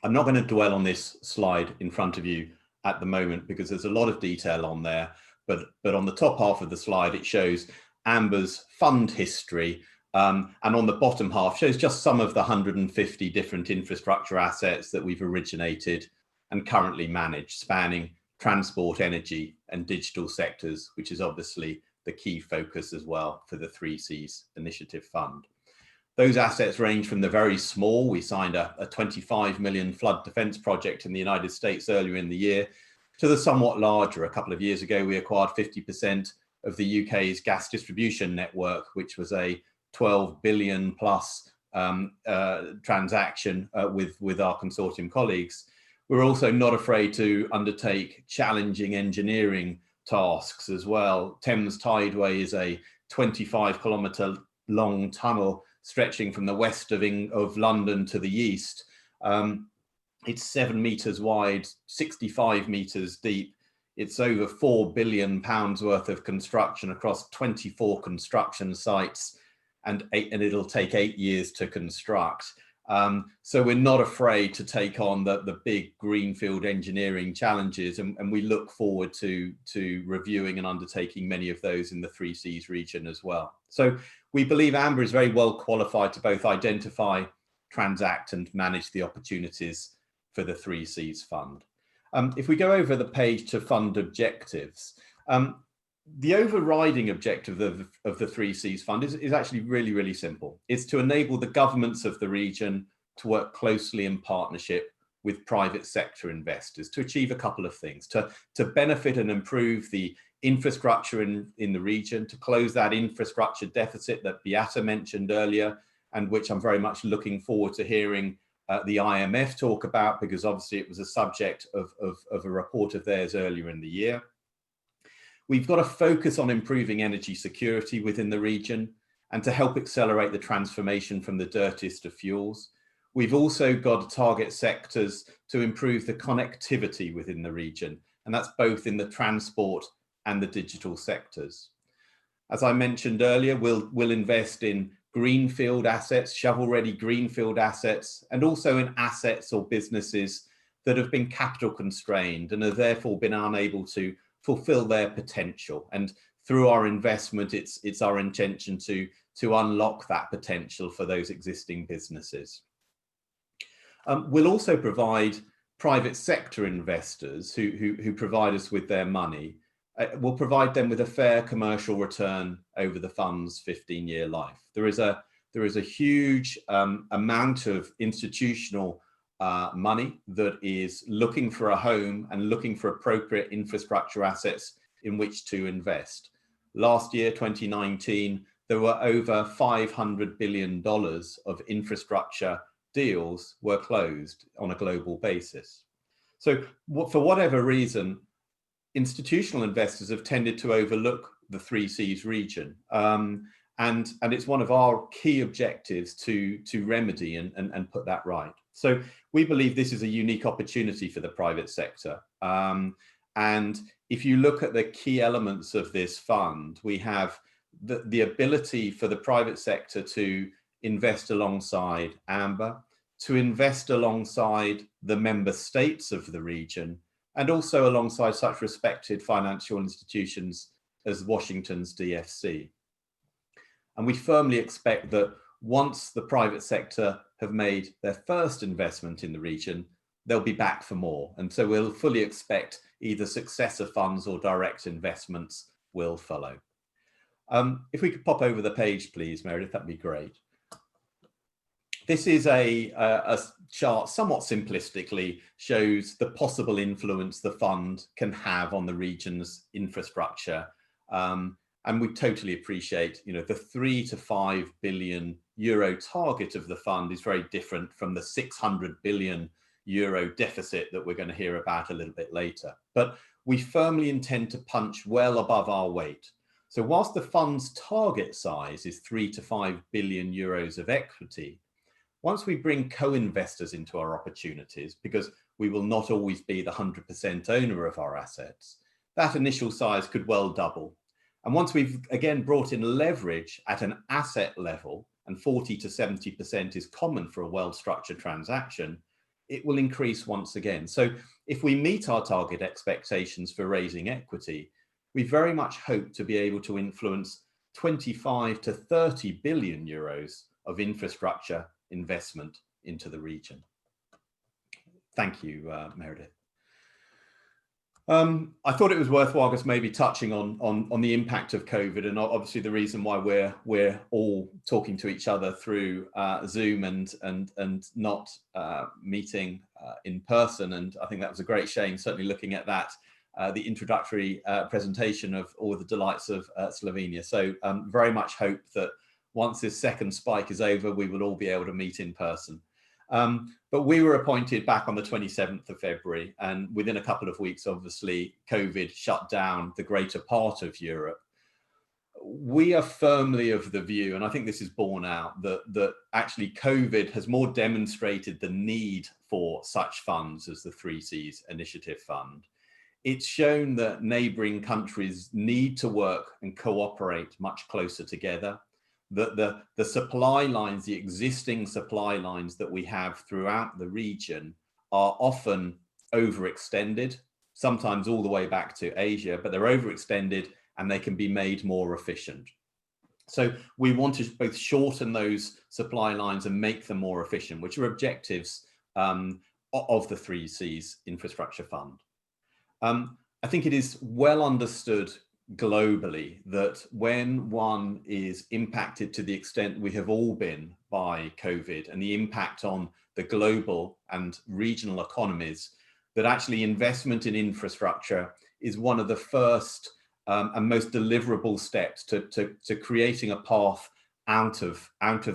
I'm not going to dwell on this slide in front of you at the moment, because there's a lot of detail on there, but on the top half of the slide, it shows Amber's fund history, and on the bottom half shows just some of the 150 different infrastructure assets that we've originated and currently manage, spanning transport, energy, and digital sectors, which is obviously the key focus as well for the 3Cs Initiative Fund. Those assets range from the very small. We signed a 25 million flood defense project in the United States earlier in the year, to the somewhat larger. A couple of years ago, we acquired 50% of the UK's gas distribution network, which was a 12 billion plus transaction with our consortium colleagues. We're also not afraid to undertake challenging engineering tasks as well. Thames Tideway is a 25-kilometre long tunnel stretching from the west of London to the east. It's 7 meters wide, 65 meters deep. It's over £4 billion worth of construction across 24 construction sites, and it'll take 8 years to construct. So we're not afraid to take on the big greenfield engineering challenges, and we look forward to reviewing and undertaking many of those in the 3Cs region as well. So we believe Amber is very well qualified to both identify, transact and manage the opportunities for the 3Cs fund. If we go over the page to fund objectives, the overriding objective of the 3Cs fund is actually really, really simple. It's to enable the governments of the region to work closely in partnership with private sector investors to achieve a couple of things, to benefit and improve the infrastructure in the region, to close that infrastructure deficit that Beata mentioned earlier, and which I'm very much looking forward to hearing the IMF talk about, because obviously it was a subject of a report of theirs earlier in the year. We've got to focus on improving energy security within the region and to help accelerate the transformation from the dirtiest of fuels. We've also got to target sectors to improve the connectivity within the region, and that's both in the transport and the digital sectors. As I mentioned earlier, we'll invest in greenfield assets, shovel-ready greenfield assets, and also in assets or businesses that have been capital constrained and have therefore been unable to fulfill their potential. And through our investment, it's our intention to unlock that potential for those existing businesses. We'll also provide private sector investors who provide us with their money. We'll provide them with a fair commercial return over the fund's 15-year life. There is a huge amount of institutional money that is looking for a home and looking for appropriate infrastructure assets in which to invest. Last year, 2019, there were over $500 billion of infrastructure deals were closed on a global basis. So for whatever reason, institutional investors have tended to overlook the 3Cs region. And it's one of our key objectives to remedy and put that right. So we believe this is a unique opportunity for the private sector. And if you look at the key elements of this fund, we have the ability for the private sector to invest alongside Amber, to invest alongside the member states of the region, and also alongside such respected financial institutions as Washington's DFC. And we firmly expect that once the private sector have made their first investment in the region, they'll be back for more. And so we'll fully expect either successor funds or direct investments will follow. If we could pop over the page, please, Meredith, that'd be great. This is a chart, somewhat simplistically, shows the possible influence the fund can have on the region's infrastructure. And we totally appreciate, the 3 to 5 billion euro target of the fund is very different from the 600 billion euro deficit that we're going to hear about a little bit later. But we firmly intend to punch well above our weight. So whilst the fund's target size is 3 to 5 billion euros of equity, once we bring co-investors into our opportunities, because we will not always be the 100% owner of our assets, that initial size could well double. And once we've again brought in leverage at an asset level, and 40 to 70% is common for a well-structured transaction, it will increase once again. So if we meet our target expectations for raising equity, we very much hope to be able to influence 25 to 30 billion euros of infrastructure investment into the region. Thank you, Meredith. I thought it was worthwhile just maybe touching on the impact of COVID, and obviously the reason why we're all talking to each other through Zoom and not meeting in person. And I think that was a great shame, certainly looking at that, the introductory presentation of all the delights of Slovenia. So very much hope that once this second spike is over, we will all be able to meet in person. But we were appointed back on the 27th of February, and within a couple of weeks, obviously, COVID shut down the greater part of Europe. We are firmly of the view, and I think this is borne out, that actually COVID has more demonstrated the need for such funds as the 3Cs Initiative Fund. It's shown that neighbouring countries need to work and cooperate much closer together, that the supply lines, the existing supply lines that we have throughout the region are often overextended, sometimes all the way back to Asia, but they're overextended and they can be made more efficient. So we want to both shorten those supply lines and make them more efficient, which are objectives of the 3Cs Infrastructure Fund. I think it is well understood globally that when one is impacted to the extent we have all been by COVID and the impact on the global and regional economies, that actually investment in infrastructure is one of the first and most deliverable steps to creating a path out of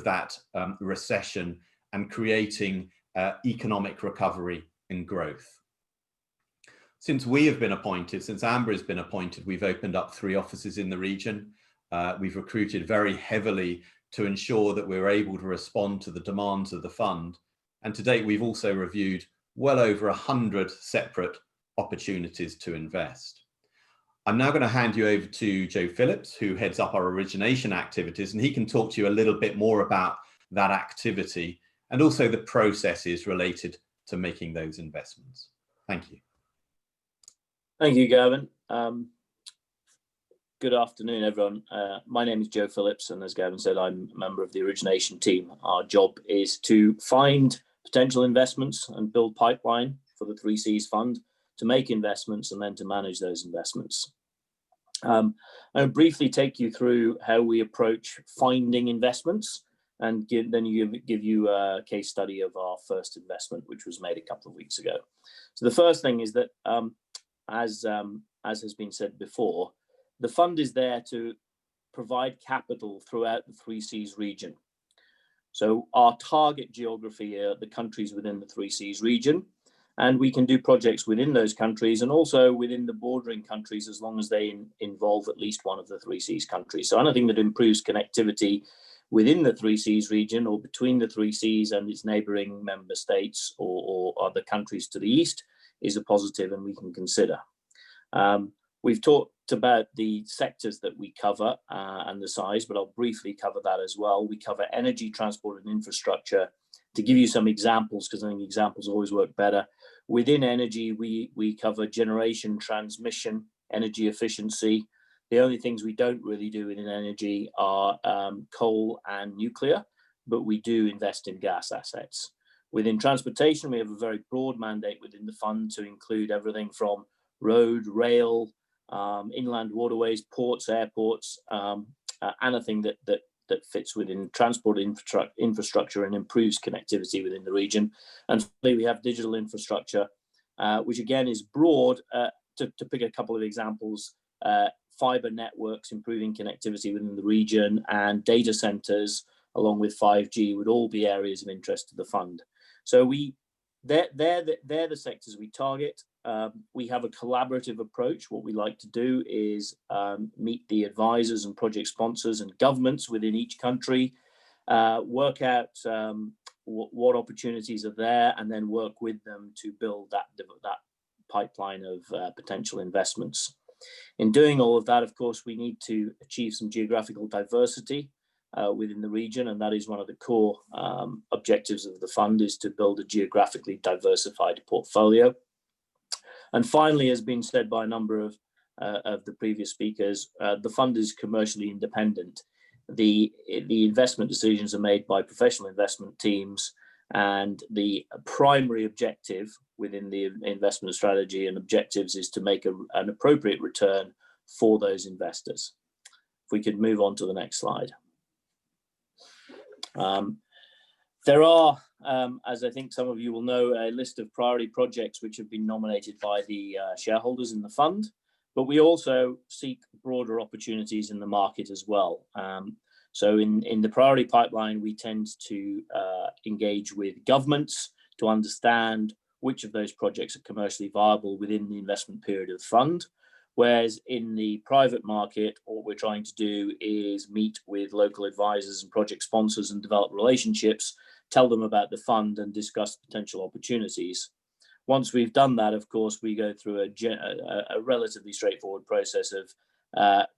that recession and creating economic recovery and growth. Since we have been appointed, since Amber has been appointed, we've opened up 3 offices in the region. We've recruited very heavily to ensure that we're able to respond to the demands of the fund. And to date, we've also reviewed well over 100 separate opportunities to invest. I'm now going to hand you over to Joe Phillips, who heads up our origination activities, and he can talk to you a little bit more about that activity and also the processes related to making those investments. Thank you. Thank you, Gavin. Good afternoon, everyone. My name is Joe Phillips, and as Gavin said, I'm a member of the origination team. Our job is to find potential investments and build pipeline for the 3Cs fund, to make investments and then to manage those investments. I'll briefly take you through how we approach finding investments and give you a case study of our first investment, which was made a couple of weeks ago. So the first thing is that as has been said before, the fund is there to provide capital throughout the 3Cs region. So our target geography are the countries within the 3Cs region, and we can do projects within those countries and also within the bordering countries as long as they involve at least one of the 3Cs countries. So anything that improves connectivity within the 3Cs region or between the 3Cs and its neighbouring member states or other countries to the east is a positive and we can consider. We've talked about the sectors that we cover and the size, but I'll briefly cover that as well. We cover energy, transport and infrastructure. To give you some examples, because I think examples always work better. Within energy, we cover generation, transmission, energy efficiency. The only things we don't really do within energy are coal and nuclear, but we do invest in gas assets. Within transportation, we have a very broad mandate within the fund to include everything from road, rail, inland waterways, ports, airports, anything that fits within transport infrastructure and improves connectivity within the region. And finally, we have digital infrastructure, which again is broad. To pick a couple of examples, fiber networks improving connectivity within the region and data centers along with 5G would all be areas of interest to the fund. So they're the sectors we target. We have a collaborative approach. What we like to do is meet the advisors and project sponsors and governments within each country, work out what opportunities are there, and then work with them to build that pipeline of potential investments. In doing all of that, of course, we need to achieve some geographical diversity within the region, and that is one of the core objectives of the fund, is to build a geographically diversified portfolio. And finally, as been said by a number of the previous speakers, the fund is commercially independent. The investment decisions are made by professional investment teams, and the primary objective within the investment strategy and objectives is to make an appropriate return for those investors. If we could move on to the next slide. There are, as I think some of you will know, a list of priority projects which have been nominated by the shareholders in the fund, but we also seek broader opportunities in the market as well. So in the priority pipeline, we tend to engage with governments to understand which of those projects are commercially viable within the investment period of the fund. Whereas in the private market, what we're trying to do is meet with local advisors and project sponsors and develop relationships, tell them about the fund and discuss potential opportunities. Once we've done that, of course, we go through a relatively straightforward process of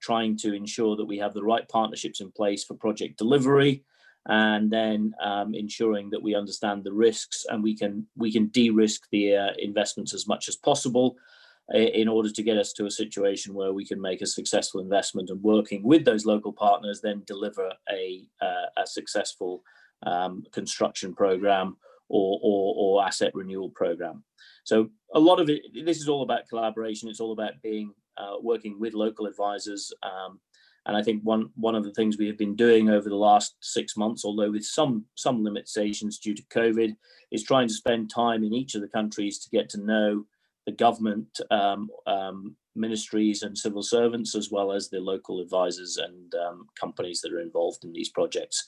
trying to ensure that we have the right partnerships in place for project delivery, and then ensuring that we understand the risks and we can de-risk the investments as much as possible in order to get us to a situation where we can make a successful investment, and working with those local partners then deliver a successful construction program or asset renewal program. So a lot of it, this is all about collaboration. It's all about being working with local advisors. And I think one of the things we have been doing over the last 6 months, although with some limitations due to COVID, is trying to spend time in each of the countries to get to know the government ministries and civil servants, as well as the local advisors and companies that are involved in these projects.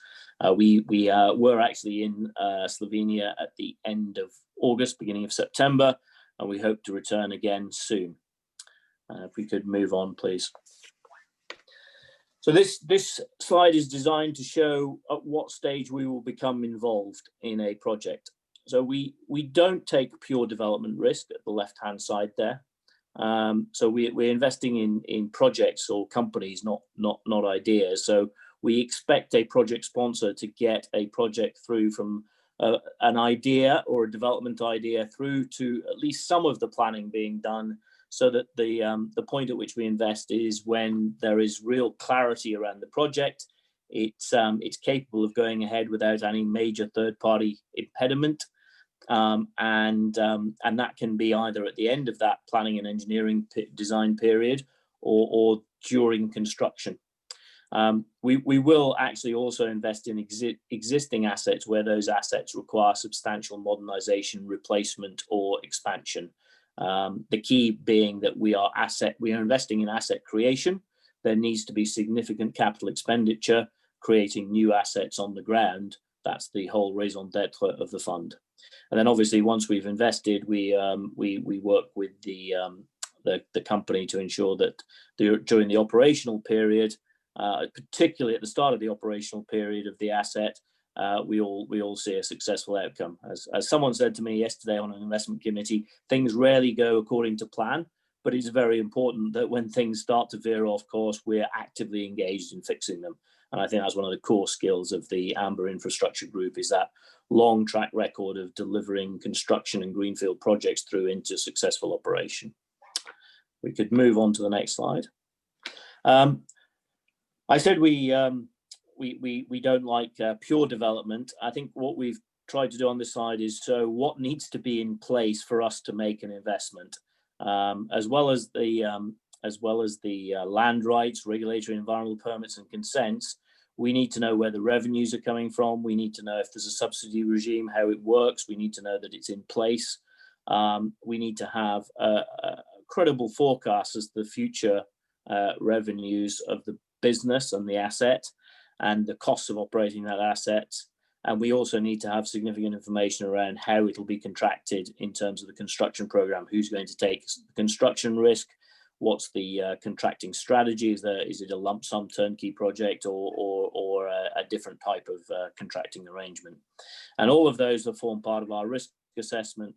We were actually in Slovenia at the end of August, beginning of September, and we hope to return again soon. If we could move on, please. So this slide is designed to show at what stage we will become involved in a project. So we don't take pure development risk at the left-hand side there. So we're investing in projects or companies, not ideas. So we expect a project sponsor to get a project through from an idea or a development idea through to at least some of the planning being done, so that the point at which we invest is when there is real clarity around the project. It's capable of going ahead without any major third-party impediment. And that can be either at the end of that planning and engineering design period or during construction. We will actually also invest in existing assets where those assets require substantial modernization, replacement, or expansion. The key being that we are investing in asset creation. There needs to be significant capital expenditure, creating new assets on the ground. That's the whole raison d'etre of the fund. And then obviously once we've invested, we work with the company to ensure that during the operational period, particularly at the start of the operational period of the asset, we all see a successful outcome. As someone said to me yesterday on an investment committee, things rarely go according to plan, but it's very important that when things start to veer off course, we're actively engaged in fixing them. And I think that's one of the core skills of the Amber Infrastructure Group, is that long track record of delivering construction and greenfield projects through into successful operation. We could move on to the next slide. I said we don't like pure development. I think what we've tried to do on this slide is show what needs to be in place for us to make an investment, as well as the land rights, regulatory environmental permits and consents. We need to know where the revenues are coming from. We need to know if there's a subsidy regime, how it works. We need to know that it's in place. We need to have a credible forecast as to the future revenues of the business and the asset, and the costs of operating that asset. And we also need to have significant information around how it'll be contracted in terms of the construction program. Who's going to take the construction risk? What's the contracting strategy? Is it a lump sum turnkey project or a different type of contracting arrangement? And all of those will form part of our risk assessment.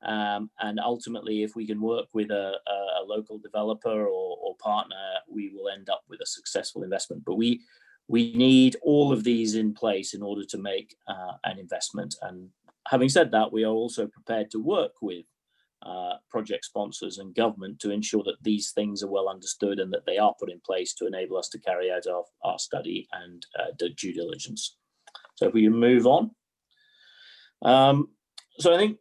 And ultimately, if we can work with a local developer or partner, we will end up with a successful investment. But we need all of these in place in order to make an investment. And having said that, we are also prepared to work with project sponsors and government to ensure that these things are well understood and that they are put in place to enable us to carry out our study and due diligence. So if we can move on. So I think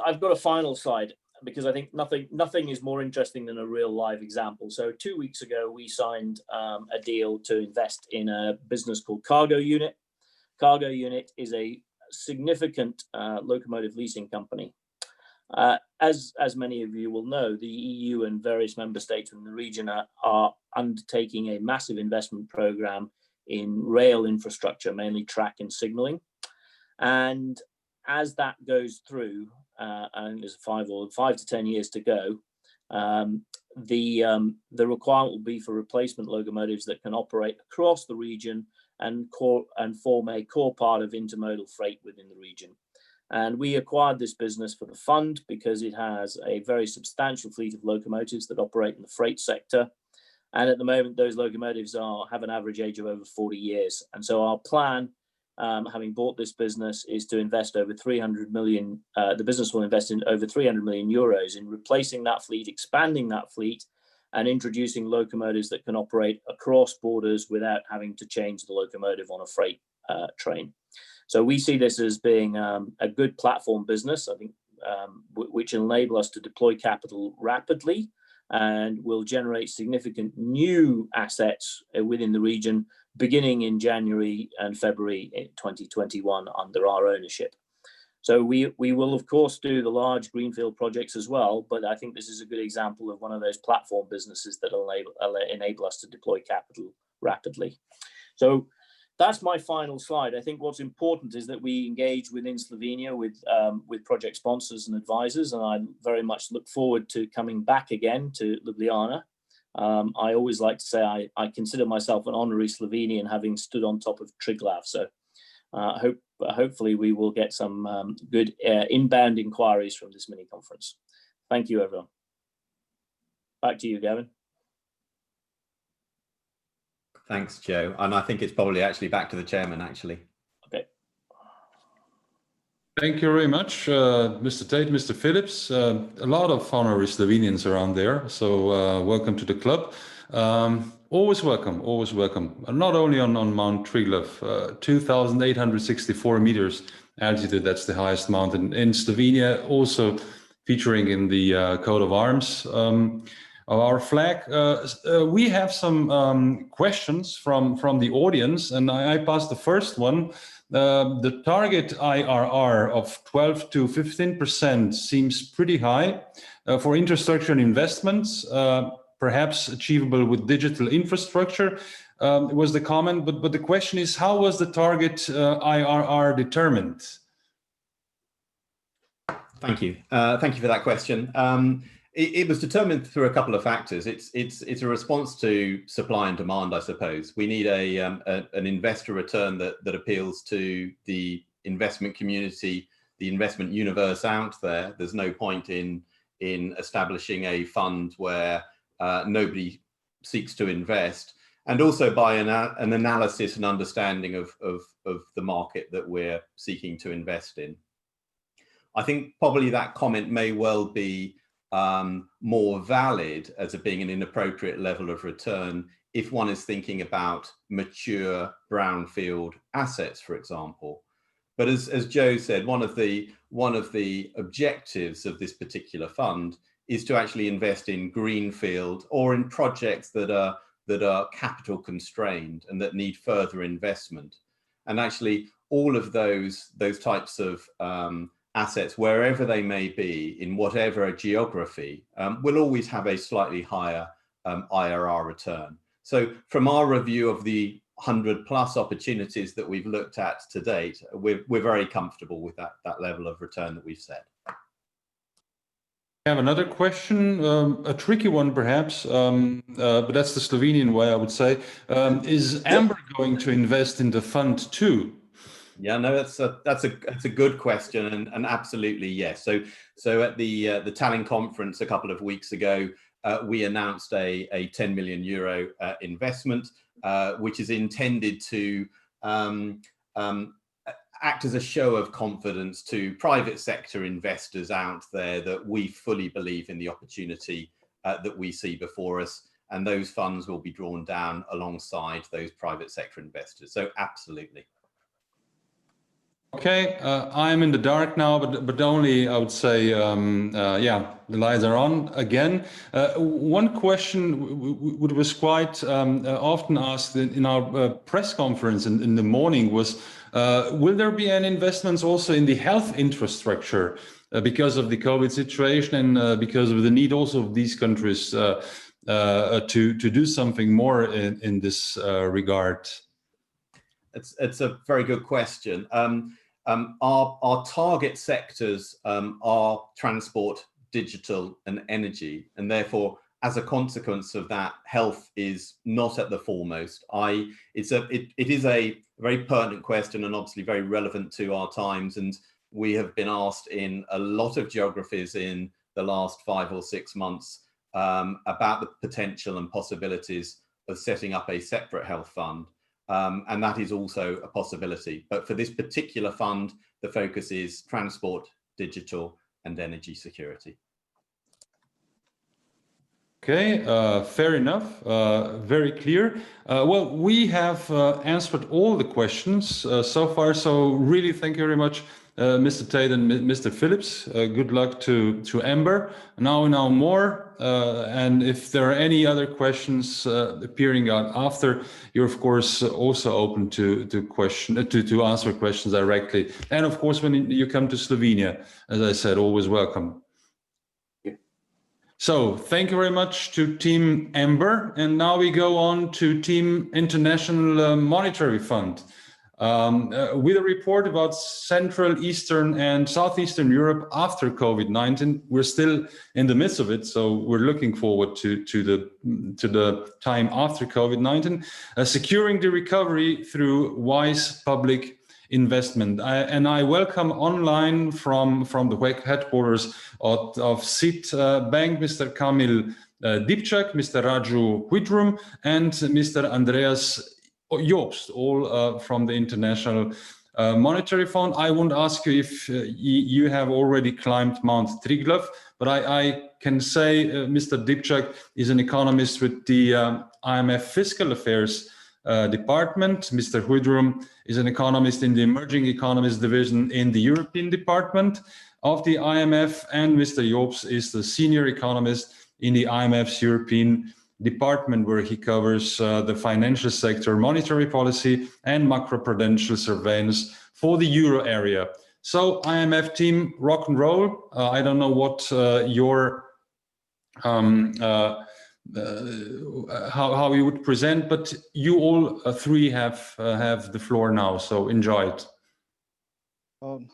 I've got a final slide, because I think nothing is more interesting than a real live example. So 2 weeks ago, we signed a deal to invest in a business called Cargo Unit. Cargo Unit is a significant locomotive leasing company. As many of you will know, the EU and various member states in the region are undertaking a massive investment program in rail infrastructure, mainly track and signaling. And as that goes through, and there's 5 to 10 years to go, the requirement will be for replacement locomotives that can operate across the region and form a core part of intermodal freight within the region. And we acquired this business for the fund because it has a very substantial fleet of locomotives that operate in the freight sector. And at the moment, those locomotives have an average age of over 40 years. And so our plan, having bought this business, is to invest over 300 million. The business will invest in over 300 million euros in replacing that fleet, expanding that fleet, and introducing locomotives that can operate across borders without having to change the locomotive on a freight train. So we see this as being a good platform business, I think, which will enable us to deploy capital rapidly and will generate significant new assets within the region beginning in January and February 2021 under our ownership. So we will, of course, do the large greenfield projects as well, but I think this is a good example of one of those platform businesses that will enable us to deploy capital rapidly. So that's my final slide. I think what's important is that we engage within Slovenia with project sponsors and advisors, and I very much look forward to coming back again to Ljubljana. I always like to say I consider myself an honorary Slovenian, having stood on top of Triglav. So hopefully we will get some good inbound inquiries from this mini conference. Thank you, everyone. Back to you, Gavin. Thanks, Joe. And I think it's probably actually back to the chairman, actually. Okay. Thank you very much, Mr. Tate, Mr. Phillips. A lot of honorary Slovenians around there, so welcome to the club. Always welcome, always welcome. Not only on Mount Triglav, 2,864 meters altitude, that's the highest mountain in Slovenia, also featuring in the coat of arms of our flag. We have some questions from the audience, and I passed the first one. The target IRR of 12 to 15% seems pretty high for infrastructure and investments, perhaps achievable with digital infrastructure, was the comment. But the question is, how was the target IRR determined? Thank you. Thank you for that question. It was determined through a couple of factors. It's a response to supply and demand, I suppose. We need an investor return that appeals to the investment community, the investment universe out there. There's no point in establishing a fund where nobody seeks to invest, and also by an analysis and understanding of the market that we're seeking to invest in. I think probably that comment may well be more valid as being an inappropriate level of return if one is thinking about mature brownfield assets, for example. But as Joe said, one of the objectives of this particular fund is to actually invest in greenfield or in projects that are capital constrained and that need further investment. And actually all of those types of assets, wherever they may be, in whatever geography, will always have a slightly higher IRR return. So from our review of the 100+ opportunities that we've looked at to date, we're very comfortable with that level of return that we've set. I have another question, a tricky one perhaps, but that's the Slovenian way, I would say. Is Amber going to invest in the fund too? Yeah, no, that's a good question, and absolutely yes. So at the Tallinn conference a couple of weeks ago, we announced a 10 million euro investment, which is intended to act as a show of confidence to private sector investors out there that we fully believe in the opportunity that we see before us, and those funds will be drawn down alongside those private sector investors. So absolutely. Okay, I'm in the dark now, but only, I would say, yeah, the lights are on again. One question which was quite often asked in our press conference in the morning was, will there be any investments also in the health infrastructure because of the COVID situation and because of the need also of these countries to do something more in this regard? It's a very good question. Our target sectors are transport, digital, and energy, and therefore, as a consequence of that, health is not at the foremost. It is a very pertinent question and obviously very relevant to our times. And we have been asked in a lot of geographies in the last 5 or 6 months about the potential and possibilities of setting up a separate health fund. And that is also a possibility. But for this particular fund, the focus is transport, digital, and energy security. Okay, fair enough, very clear. Well, we have answered all the questions so far, so really thank you very much, Mr. Tate and Mr. Phillips. Good luck to Amber. Now we know more, and if there are any other questions appearing out after, you're of course also open to answer questions directly. And of course, when you come to Slovenia, as I said, always welcome. So thank you very much to Team Amber. And now we go on to Team International Monetary Fund with a report about Central, Eastern and Southeastern Europe after COVID-19. We're still in the midst of it, so we're looking forward to the time after COVID-19, securing the recovery through wise public investment. I welcome online from the headquarters of SIT Bank, Mr. Kamil Dipčak, Mr. Raju Huitrum, and Mr. Andreas Jobst, all from the International Monetary Fund. I won't ask you if you have already climbed Mount Triglav, but I can say Mr. Dipčak is an economist with the IMF Fiscal Affairs Department. Mr. Huitrum is an economist in the Emerging Economies Division in the European Department of the IMF, and Mr. Jobst is the senior economist in the IMF's European Department, where he covers the financial sector, monetary policy, and macroprudential surveillance for the euro area. So IMF team, rock and roll. I don't know what your how you would present, but you all three have the floor now, so enjoy it.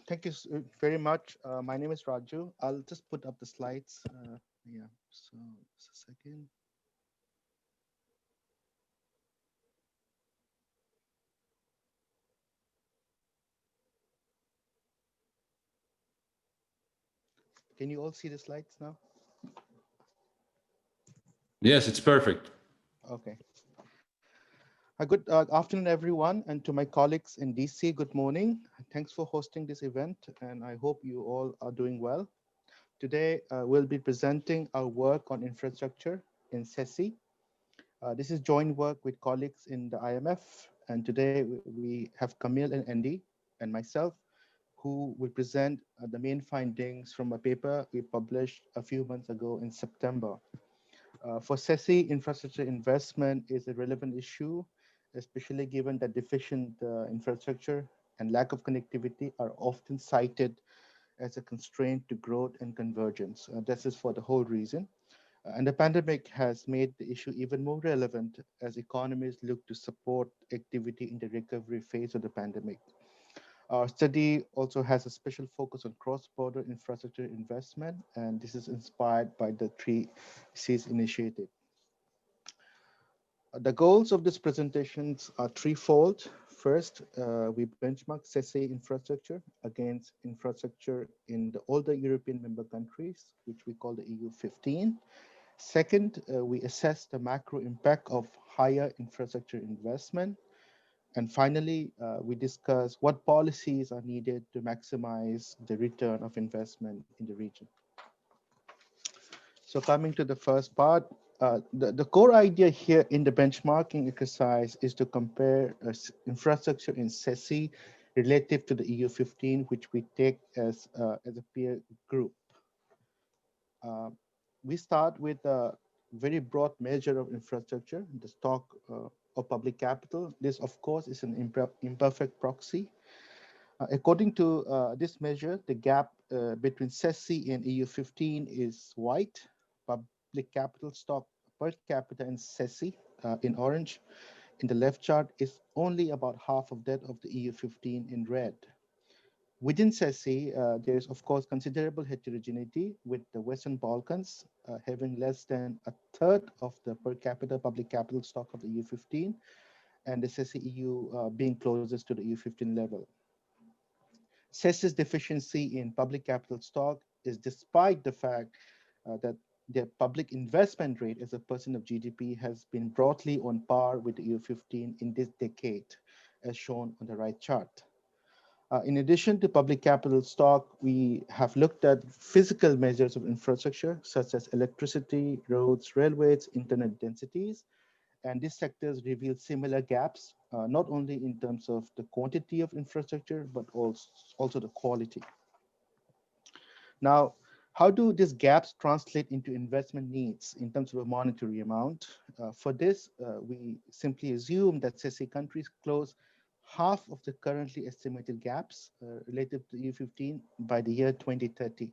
Thank you very much. My name is Raju. I'll just put up the slides. Yeah, so just a second. Can you all see the slides now? Yes, it's perfect. Okay. Good afternoon, everyone, and to my colleagues in DC, good morning. Thanks for hosting this event, and I hope you all are doing well. Today, we'll be presenting our work on infrastructure in SESI. This is joint work with colleagues in the IMF, and today we have Camille and Andy and myself, who will present the main findings from a paper we published a few months ago in September. For SESI, infrastructure investment is a relevant issue, especially given that deficient infrastructure and lack of connectivity are often cited as a constraint to growth and convergence. This is for the whole reason. And the pandemic has made the issue even more relevant as economies look to support activity in the recovery phase of the pandemic. Our study also has a special focus on cross-border infrastructure investment, and this is inspired by the 3Cs initiative. The goals of this presentation are threefold. First, we benchmark SESI infrastructure against infrastructure in the older European member countries, which we call the EU15. Second, we assess the macro impact of higher infrastructure investment. And finally, we discuss what policies are needed to maximize the return of investment in the region. So coming to the first part, the core idea here in the benchmarking exercise is to compare infrastructure in SESI relative to the EU15, which we take as a peer group. We start with a very broad measure of infrastructure, the stock of public capital. This, of course, is an imperfect proxy. According to this measure, the gap between SESI and EU15 is white. Public capital stock per capita in SESI in orange. In the left chart is only about half of that of the EU15 in red. Within SESI, there is, of course, considerable heterogeneity, with the Western Balkans having less than a third of the per capita public capital stock of the EU15, and the SESI EU being closest to the EU15 level. SESI's deficiency in public capital stock is despite the fact that their public investment rate as a percent of GDP has been broadly on par with the EU15 in this decade, as shown on the right chart. In addition to public capital stock, we have looked at physical measures of infrastructure, such as electricity, roads, railways, internet densities, and these sectors reveal similar gaps, not only in terms of the quantity of infrastructure, but also the quality. Now, how do these gaps translate into investment needs in terms of a monetary amount? For this, we simply assume that SESI countries close half of the currently estimated gaps related to EU15 by the year 2030.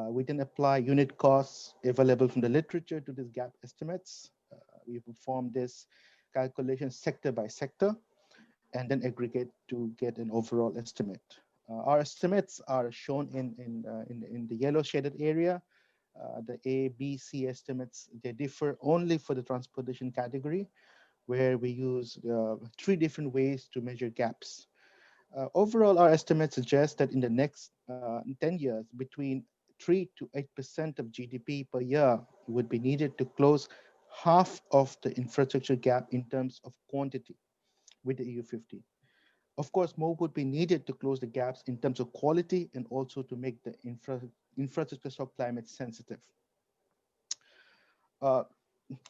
We then apply unit costs available from the literature to these gap estimates. We perform this calculation sector by sector and then aggregate to get an overall estimate. Our estimates are shown in the yellow shaded area. The A, B, C estimates, they differ only for the transportation category, where we use 3 different ways to measure gaps. Overall, our estimates suggest that in the next 10 years, between 3 to 8% of GDP per year would be needed to close half of the infrastructure gap in terms of quantity with the EU15. Of course, more would be needed to close the gaps in terms of quality and also to make the infrastructure stock climate sensitive.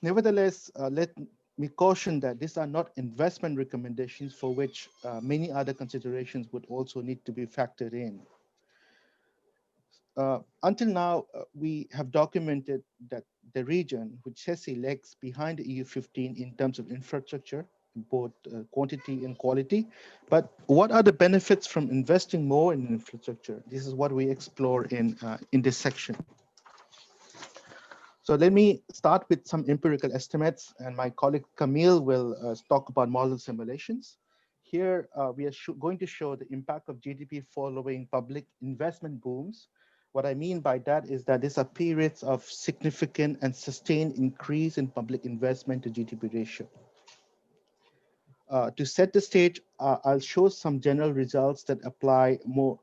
Nevertheless, let me caution that these are not investment recommendations for which many other considerations would also need to be factored in. Until now, we have documented that the region which SESI lags behind the EU15 in terms of infrastructure, both quantity and quality. But what are the benefits from investing more in infrastructure? This is what we explore in this section. So let me start with some empirical estimates, and my colleague Camille will talk about model simulations. Here, we are going to show the impact of GDP following public investment booms. What I mean by that is that these are periods of significant and sustained increase in public investment to GDP ratio. To set the stage, I'll show some general results that apply more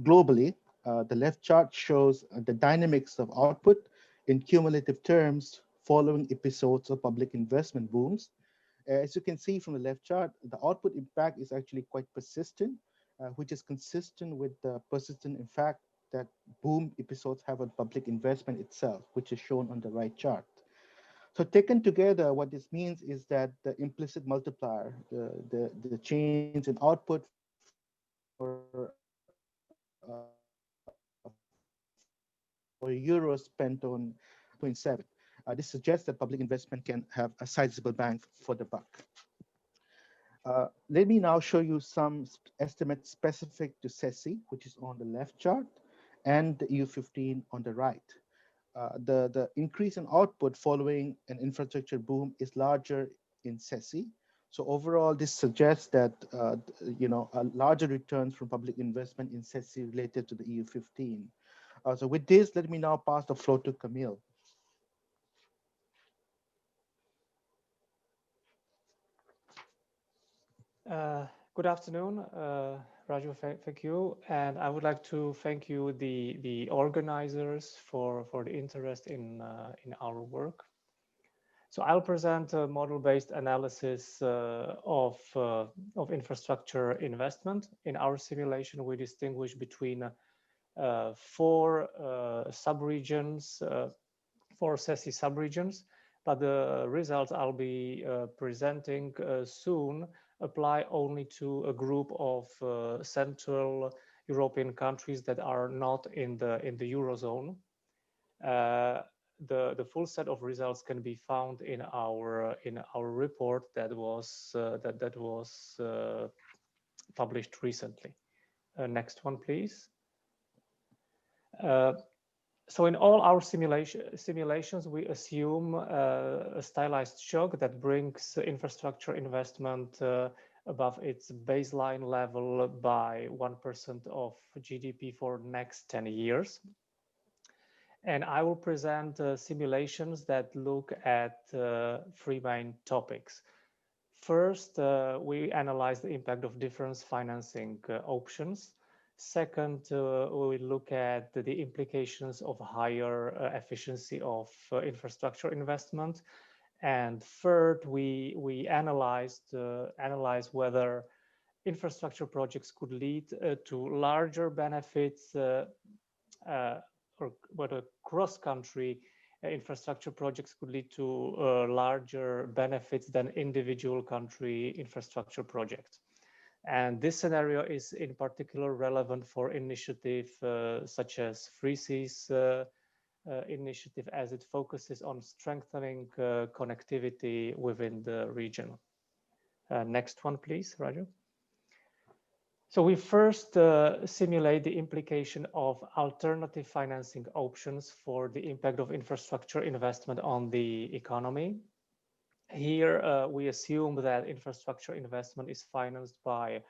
globally. The left chart shows the dynamics of output in cumulative terms following episodes of public investment booms. As you can see from the left chart, the output impact is actually quite persistent, which is consistent with the persistent impact that boom episodes have on public investment itself, which is shown on the right chart. So taken together, what this means is that the implicit multiplier, the change in output for euros spent on 0.7. This suggests that public investment can have a sizable bang for the buck. Let me now show you some estimates specific to SESI, which is on the left chart, and the EU15 on the right. The increase in output following an infrastructure boom is larger in SESI. So overall, this suggests that a larger returns from public investment in SESI related to the EU15. So with this, let me now pass the floor to Camille. Good afternoon, Raju, thank you. And I would like to thank you, the organizers, for the interest in our work. So I'll present a model-based analysis of infrastructure investment. In our simulation, we distinguish between 4 subregions, 4 SESI subregions, but the results I'll be presenting soon apply only to a group of Central European countries that are not in the Eurozone. The full set of results can be found in our report that was published recently. Next one, please. So in all our simulations, we assume a stylized shock that brings infrastructure investment above its baseline level by 1% of GDP for next 10 years. And I will present simulations that look at 3 main topics. First, we analyze the impact of different financing options. Second, we will look at the implications of higher efficiency of infrastructure investment. And third, we analyze whether infrastructure projects could lead to larger benefits or whether cross-country infrastructure projects could lead to larger benefits than individual country infrastructure projects. And this scenario is in particular relevant for initiatives such as Free Seas initiative, as it focuses on strengthening connectivity within the region. Next one, please, Raju. So we first simulate the implication of alternative financing options for the impact of infrastructure investment on the economy. Here, we assume that infrastructure investment is financed by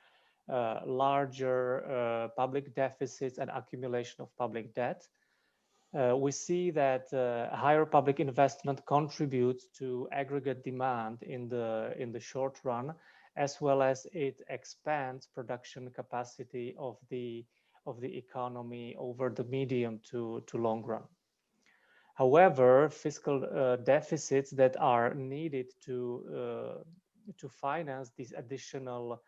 larger public deficits and accumulation of public debt. We see that higher public investment contributes to aggregate demand in the short run, as well as it expands production capacity of the economy over the medium to long run. However, fiscal deficits that are needed to finance these additional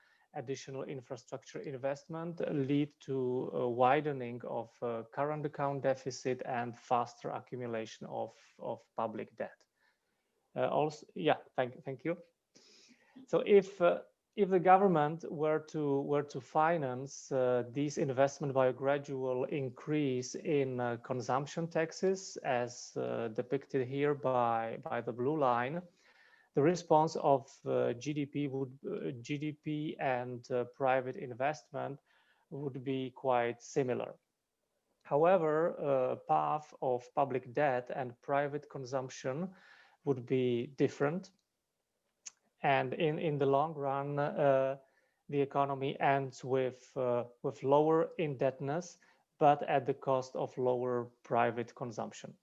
infrastructure investment lead to a widening of current account deficit and faster accumulation of public debt. Also, yeah, thank you. So if the government were to finance these investment by a gradual increase in consumption taxes, as depicted here by the blue line, the response of GDP and private investment would be quite similar. However, path of public debt and private consumption would be different. And in the long run, the economy ends with lower indebtedness, but at the cost of lower private consumption.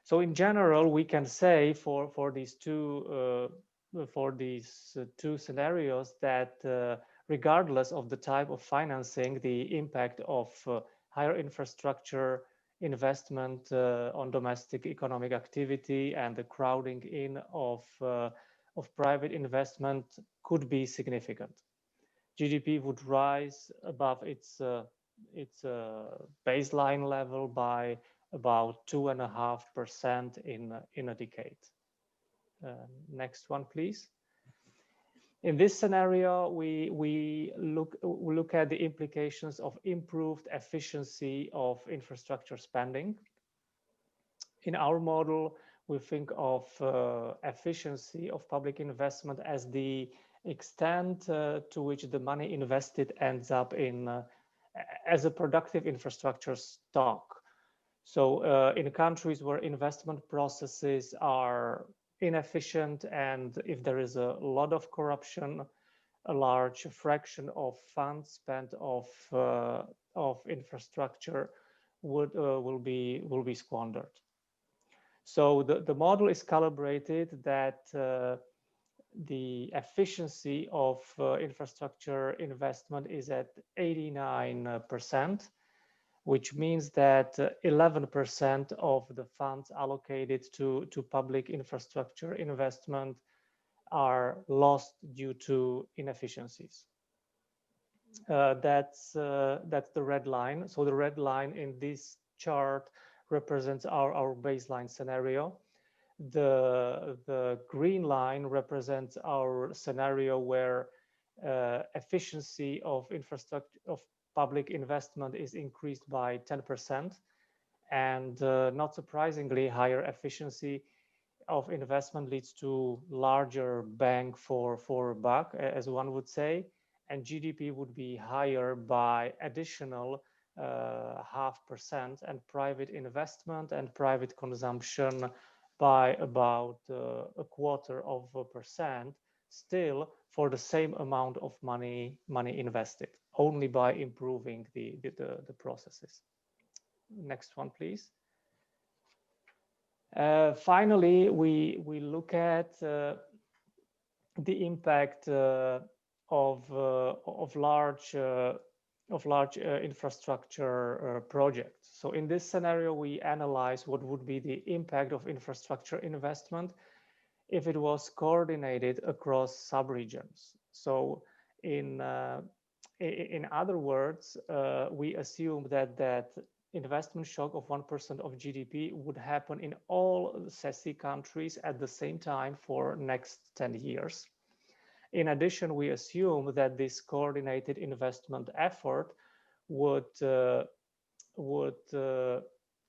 So in general, we can say for these two scenarios that regardless of the type of financing, the impact of higher infrastructure investment on domestic economic activity and the crowding in of private investment could be significant. GDP would rise above its baseline level by about 2.5% in a decade. Next one, please. In this scenario, we look at the implications of improved efficiency of infrastructure spending. In our model, we think of efficiency of public investment as the extent to which the money invested ends up as a productive infrastructure stock. So in countries where investment processes are inefficient, and if there is a lot of corruption, a large fraction of funds spent of infrastructure will be squandered. So the model is calibrated that the efficiency of infrastructure investment is at 89%, which means that 11% of the funds allocated to public infrastructure investment are lost due to inefficiencies. That's the red line. So the red line in this chart represents our baseline scenario. The green line represents our scenario where efficiency of infrastructure of public investment is increased by 10%, and not surprisingly, higher efficiency of investment leads to larger bang for buck, as one would say, and GDP would be higher by additional 0.5%, and private investment and private consumption by about 0.25%, still for the same amount of money invested, only by improving the processes. Next one, please. Finally, we look at the impact of large infrastructure projects. So in this scenario, we analyze what would be the impact of infrastructure investment if it was coordinated across sub-regions. So in other words, we assume that investment shock of 1% of GDP would happen in all CESI countries at the same time for next 10 years. In addition, we assume that this coordinated investment effort would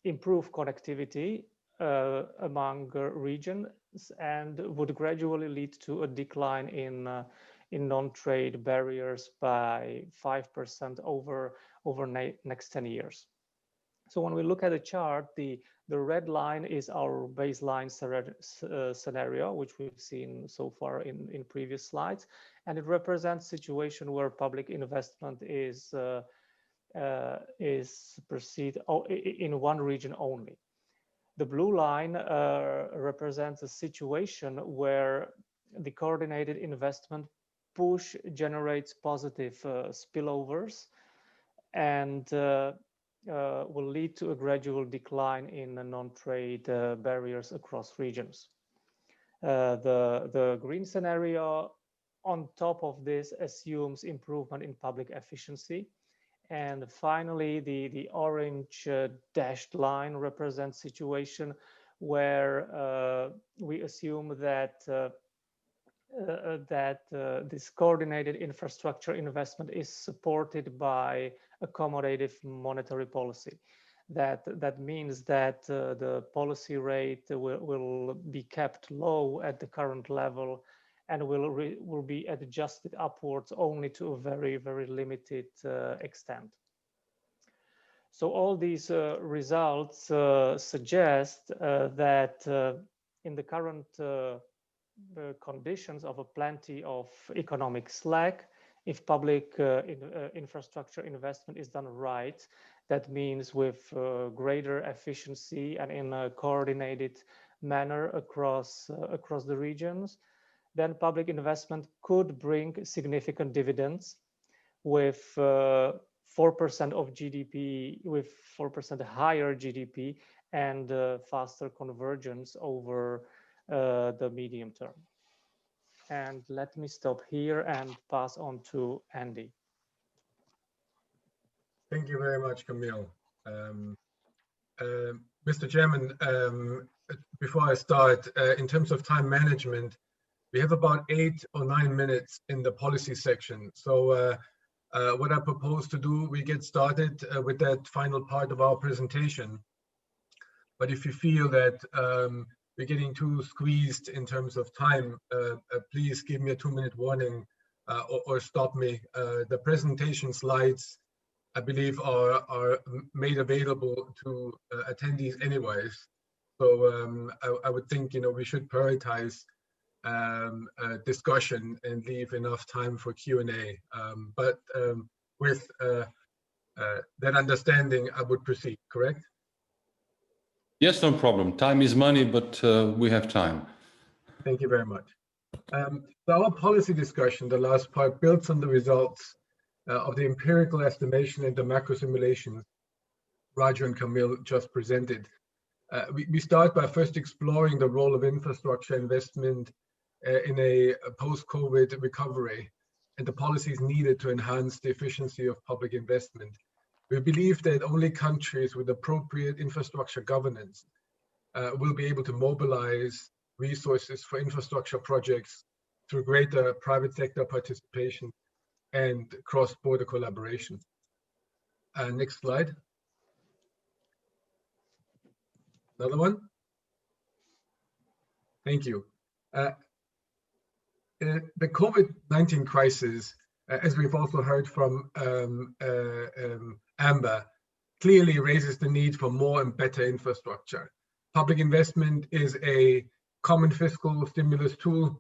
improve connectivity among regions and would gradually lead to a decline in non-trade barriers by 5% over next 10 years. So when we look at the chart, the red line is our baseline scenario, which we've seen so far in previous slides, and it represents a situation where public investment is proceed in one region only. The blue line represents a situation where the coordinated investment push generates positive spillovers and will lead to a gradual decline in the non-trade barriers across regions. The green scenario on top of this assumes improvement in public efficiency. And finally, the orange dashed line represents situation where we assume that this coordinated infrastructure investment is supported by accommodative monetary policy. That means that the policy rate will be kept low at the current level and will be adjusted upwards only to a very, very limited extent. So all these results suggest that in the current conditions of a plenty of economic slack, if public infrastructure investment is done right, that means with greater efficiency and in a coordinated manner across the regions, then public investment could bring significant dividends with 4% of GDP, with 4% higher GDP and faster convergence over the medium term. And let me stop here and pass on to Andy. Thank you very much, Camille. Mr. Chairman, before I start, in terms of time management, we have about 8 or 9 minutes in the policy section. So what I propose to do, we get started with that final part of our presentation. But if you feel that we're getting too squeezed in terms of time, please give me a 2-minute warning or stop me. The presentation slides, I believe, are made available to attendees anyways. So I would think, we should prioritize discussion and leave enough time for Q&A. But with that understanding, I would proceed, correct? Yes, no problem. Time is money, but we have time. Thank you very much. So our policy discussion, the last part, builds on the results of the empirical estimation and the macro simulations Raju and Camille just presented. We start by first exploring the role of infrastructure investment in a post-COVID recovery and the policies needed to enhance the efficiency of public investment. We believe that only countries with appropriate infrastructure governance will be able to mobilize resources for infrastructure projects through greater private sector participation and cross-border collaboration. Next slide. Another one. Thank you. The COVID-19 crisis, as we've also heard from Amber, clearly raises the need for more and better infrastructure. Public investment is a common fiscal stimulus tool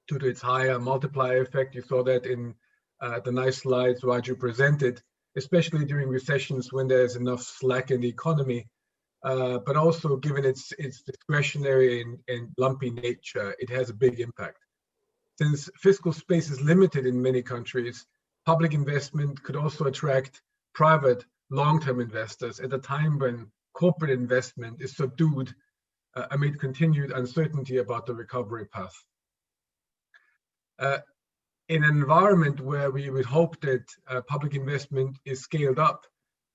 due to its higher multiplier effect. You saw that in the nice slides Raju presented, especially during recessions when there's enough slack in the economy, but also given its discretionary and lumpy nature, it has a big impact. Since fiscal space is limited in many countries, public investment could also attract private long-term investors at a time when corporate investment is subdued amid continued uncertainty about the recovery path. In an environment where we would hope that public investment is scaled up,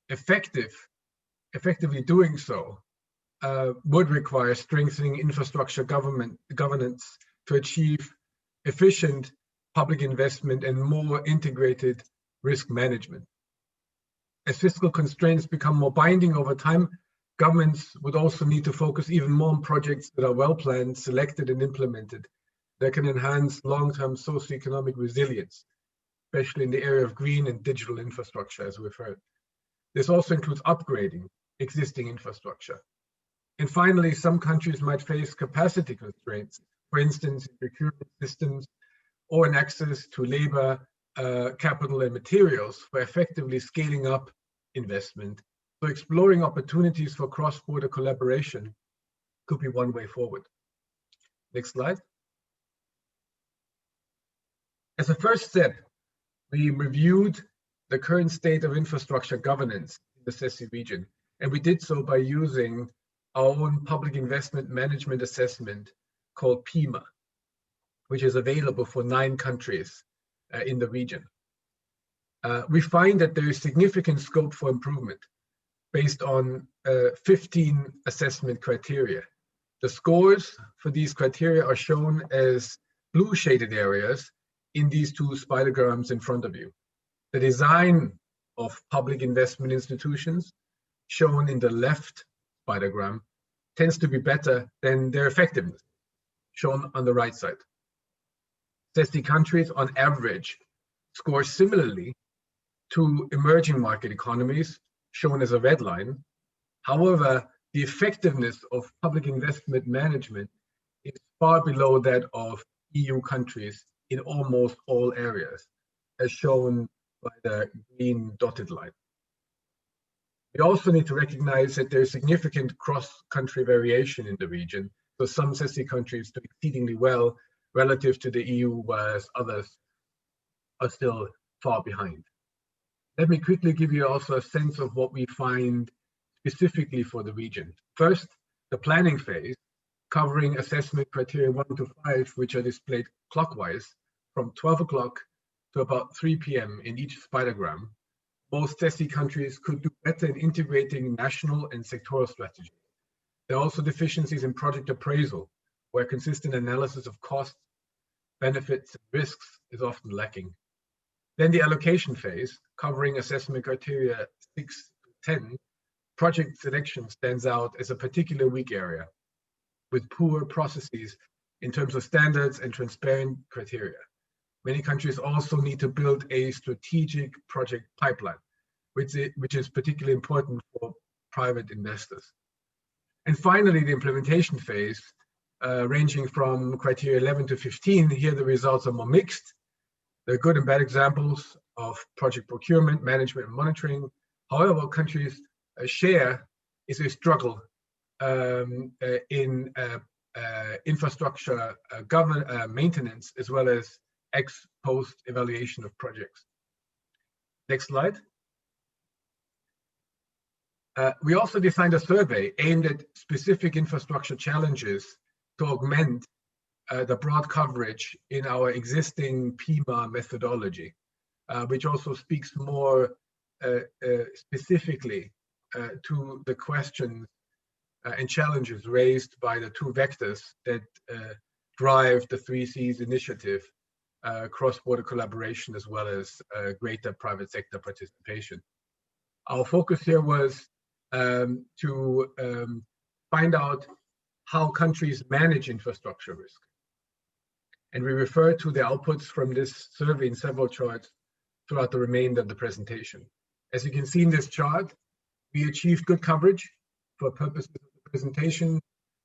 effectively doing so would require strengthening infrastructure governance to achieve efficient public investment and more integrated risk management. As fiscal constraints become more binding over time, governments would also need to focus even more on projects that are well planned, selected, and implemented that can enhance long-term socioeconomic resilience, especially in the area of green and digital infrastructure, as we've heard. This also includes upgrading existing infrastructure. And finally, some countries might face capacity constraints, for instance, in procurement systems or in access to labor, capital, and materials for effectively scaling up investment. So exploring opportunities for cross-border collaboration could be one way forward. Next slide. As a first step, we reviewed the current state of infrastructure governance in the CESI region, and we did so by using our own public investment management assessment called PIMA, which is available for 9 countries in the region. We find that there is significant scope for improvement based on 15 assessment criteria. The scores for these criteria are shown as blue shaded areas in these 2 spidergrams in front of you. The design of public investment institutions, shown in the left spidergram, tends to be better than their effectiveness, shown on the right side. CESI countries, on average, score similarly to emerging market economies, shown as a red line. However, the effectiveness of public investment management is far below that of EU countries in almost all areas, as shown by the green dotted line. We also need to recognize that there is significant cross-country variation in the region. So some CESI countries do exceedingly well relative to the EU, whereas others are still far behind. Let me quickly give you also a sense of what we find specifically for the region. First, the planning phase, covering assessment criteria 1 to 5, which are displayed clockwise from 12 o'clock to about 3 p.m. in each spidergram. Most CESI countries could do better in integrating national and sectoral strategies. There are also deficiencies in project appraisal, where consistent analysis of costs, benefits, and risks is often lacking. Then the allocation phase, covering assessment criteria 6 to 10, project selection stands out as a particularly weak area, with poor processes in terms of standards and transparent criteria. Many countries also need to build a strategic project pipeline, which is particularly important for private investors. And finally, the implementation phase, ranging from criteria 11 to 15. Here, the results are more mixed. There are good and bad examples of project procurement, management, and monitoring. However, what countries share is a struggle in infrastructure maintenance, as well as ex-post evaluation of projects. Next slide. We also designed a survey aimed at specific infrastructure challenges to augment the broad coverage in our existing PIMA methodology, which also speaks more specifically to the questions and challenges raised by the 2 vectors that drive the 3Cs initiative, cross-border collaboration, as well as greater private sector participation. Our focus here was to find out how countries manage infrastructure risk. And we refer to the outputs from this survey in several charts throughout the remainder of the presentation. As you can see in this chart, we achieved good coverage for purposes of the presentation.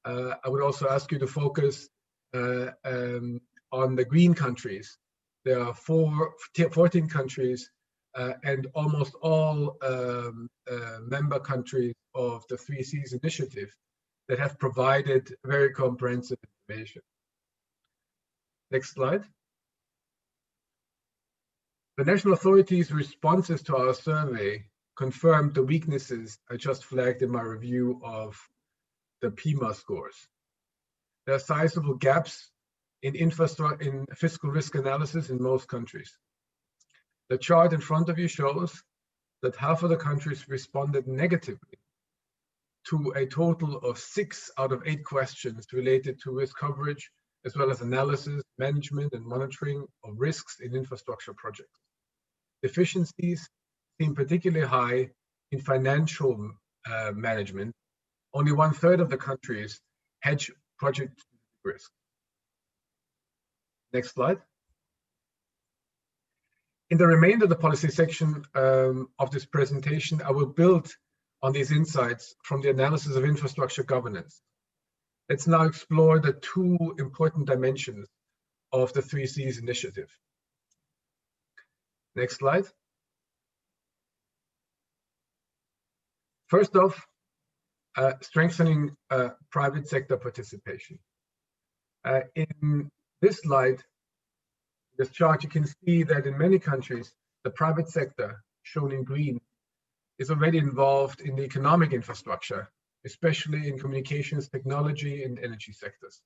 I would also ask you to focus on the green countries. There are 14 countries and almost all member countries of the 3Cs initiative that have provided very comprehensive information. Next slide. The national authorities' responses to our survey confirmed the weaknesses I just flagged in my review of the PIMA scores. There are sizable gaps in fiscal risk analysis in most countries. The chart in front of you shows that half of the countries responded negatively to a total of 6 out of 8 questions related to risk coverage, as well as analysis, management, and monitoring of risks in infrastructure projects. Deficiencies seem particularly high in financial management. Only 1/3 of the countries hedge project risk. Next slide. In the remainder of the policy section of this presentation, I will build on these insights from the analysis of infrastructure governance. Let's now explore the 2 important dimensions of the 3 Cs initiative. Next slide. First off, strengthening private sector participation. In this slide, this chart, you can see that in many countries, the private sector, shown in green, is already involved in the economic infrastructure, especially in communications, technology, and energy sectors,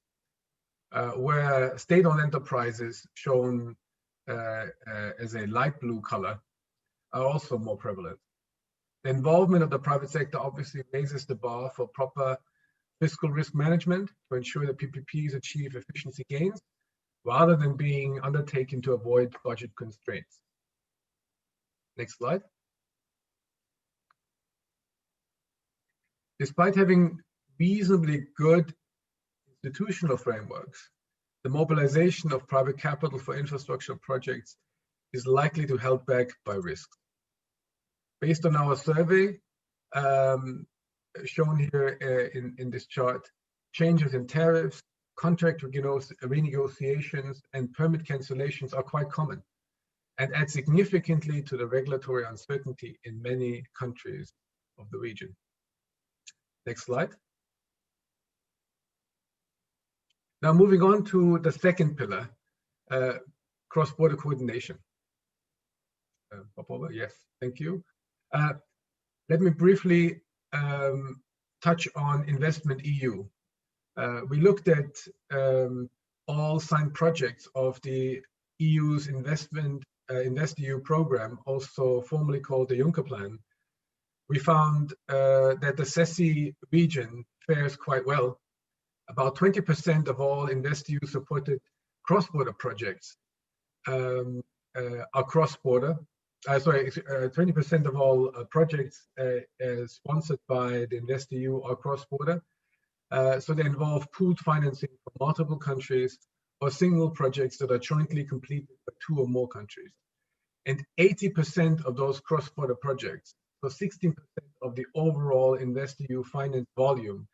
where state-owned enterprises, shown as a light blue color, are also more prevalent. The involvement of the private sector obviously raises the bar for proper fiscal risk management to ensure that PPPs achieve efficiency gains, rather than being undertaken to avoid budget constraints. Next slide. Despite having reasonably good institutional frameworks, the mobilization of private capital for infrastructure projects is likely to be held back by risks. Based on our survey, shown here in this chart, changes in tariffs, contract renegotiations, and permit cancellations are quite common and add significantly to the regulatory uncertainty in many countries of the region. Next slide. Now moving on to the second pillar, cross-border coordination. Yes, thank you. Let me briefly touch on Investment EU. We looked at all signed projects of the EU's InvestEU program, also formerly called the Juncker Plan. We found that the CESI region fares quite well. About 20% of all InvestEU supported cross-border projects are cross-border. 20% of all projects sponsored by the InvestEU are cross-border. So they involve pooled financing for multiple countries or single projects that are jointly completed by 2 or more countries. And 80% of those cross-border projects, so 16% of the overall InvestEU finance volume,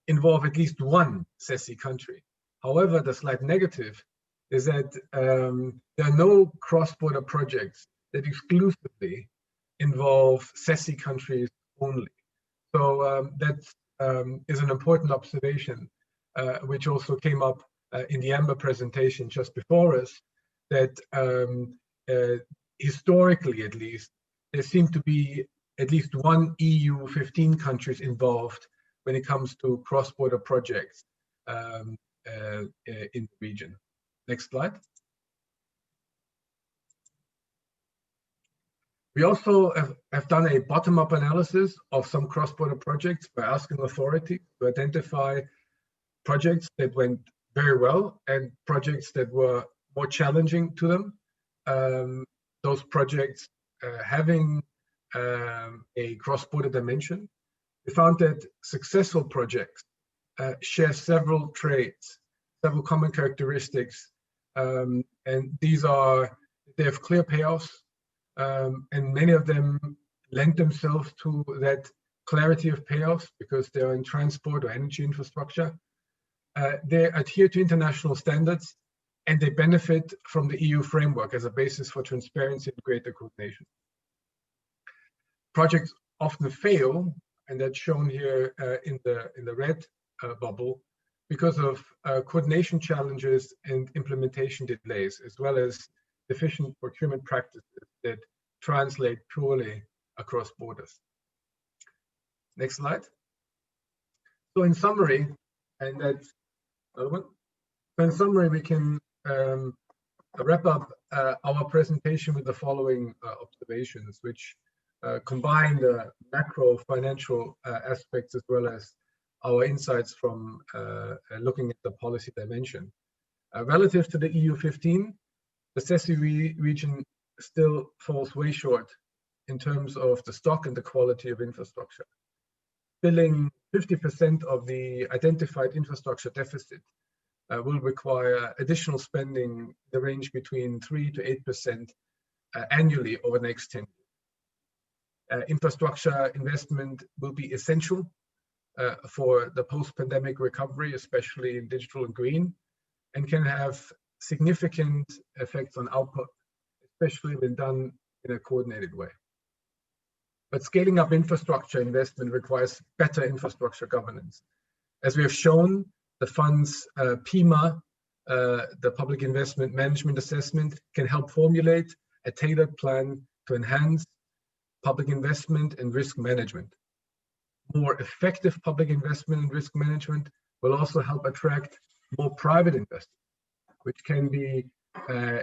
involve at least one CESI country. However, the slight negative is that there are no cross-border projects that exclusively involve CESI countries only. So that is an important observation, which also came up in the AMBER presentation just before us, that historically, at least, there seemed to be at least one EU 15 countries involved when it comes to cross-border projects in the region. Next slide. We also have done a bottom-up analysis of some cross-border projects by asking authorities to identify projects that went very well and projects that were more challenging to them. Those projects having a cross-border dimension. We found that successful projects share several traits, several common characteristics, and these are, they have clear payoffs, and many of them lend themselves to that clarity of payoffs because they are in transport or energy infrastructure. They adhere to international standards, and they benefit from the EU framework as a basis for transparency and greater coordination. Projects often fail, and that's shown here in the red bubble, because of coordination challenges and implementation delays, as well as efficient procurement practices that translate purely across borders. Next slide. So in summary, and that's another one. So in summary, we can wrap up our presentation with the following observations, which combine the macro financial aspects as well as our insights from looking at the policy dimension. Relative to the EU15, the CESI region still falls way short in terms of the stock and the quality of infrastructure. Filling 50% of the identified infrastructure deficit will require additional spending in the range between 3 to 8% annually over the next 10 years. Infrastructure investment will be essential for the post-pandemic recovery, especially in digital and green, and can have significant effects on output, especially when done in a coordinated way. But scaling up infrastructure investment requires better infrastructure governance. As we have shown, the fund's PIMA, the Public Investment Management Assessment, can help formulate a tailored plan to enhance public investment and risk management. More effective public investment and risk management will also help attract more private investors, which can be a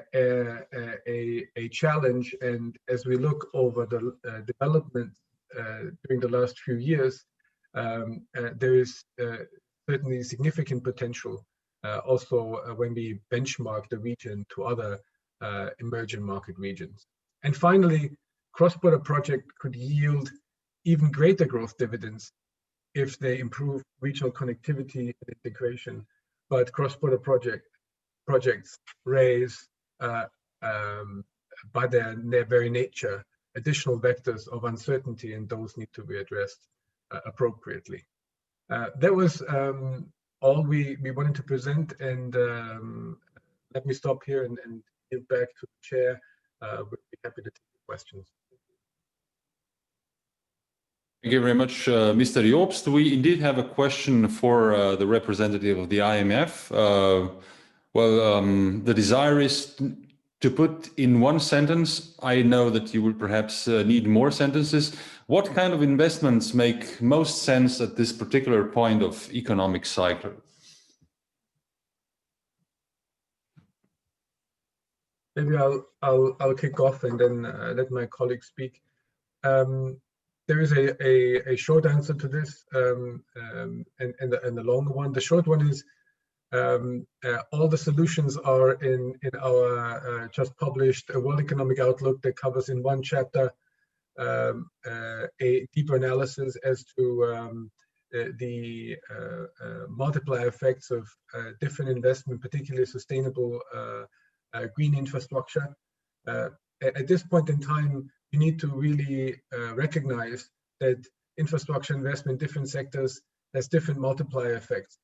challenge. And as we look over the development during the last few years, there is certainly significant potential also when we benchmark the region to other emerging market regions. And finally, cross-border projects could yield even greater growth dividends if they improve regional connectivity and integration. But cross-border projects raise, by their very nature, additional vectors of uncertainty, and those need to be addressed appropriately. That was all we wanted to present, and let me stop here and give back to the chair. We'll be happy to take questions. Thank you very much, Mr. Jobst. We indeed have a question for the representative of the IMF. The desire is to put in one sentence. I know that you will perhaps need more sentences. What kind of investments make most sense at this particular point of economic cycle? Maybe I'll kick off and then let my colleagues speak. There is a short answer to this and the longer one. The short one is all the solutions are in our just published World Economic Outlook that covers in one chapter a deeper analysis as to the multiplier effects of different investment, particularly sustainable green infrastructure. At this point in time, we need to really recognize that infrastructure investment in different sectors has different multiplier effects,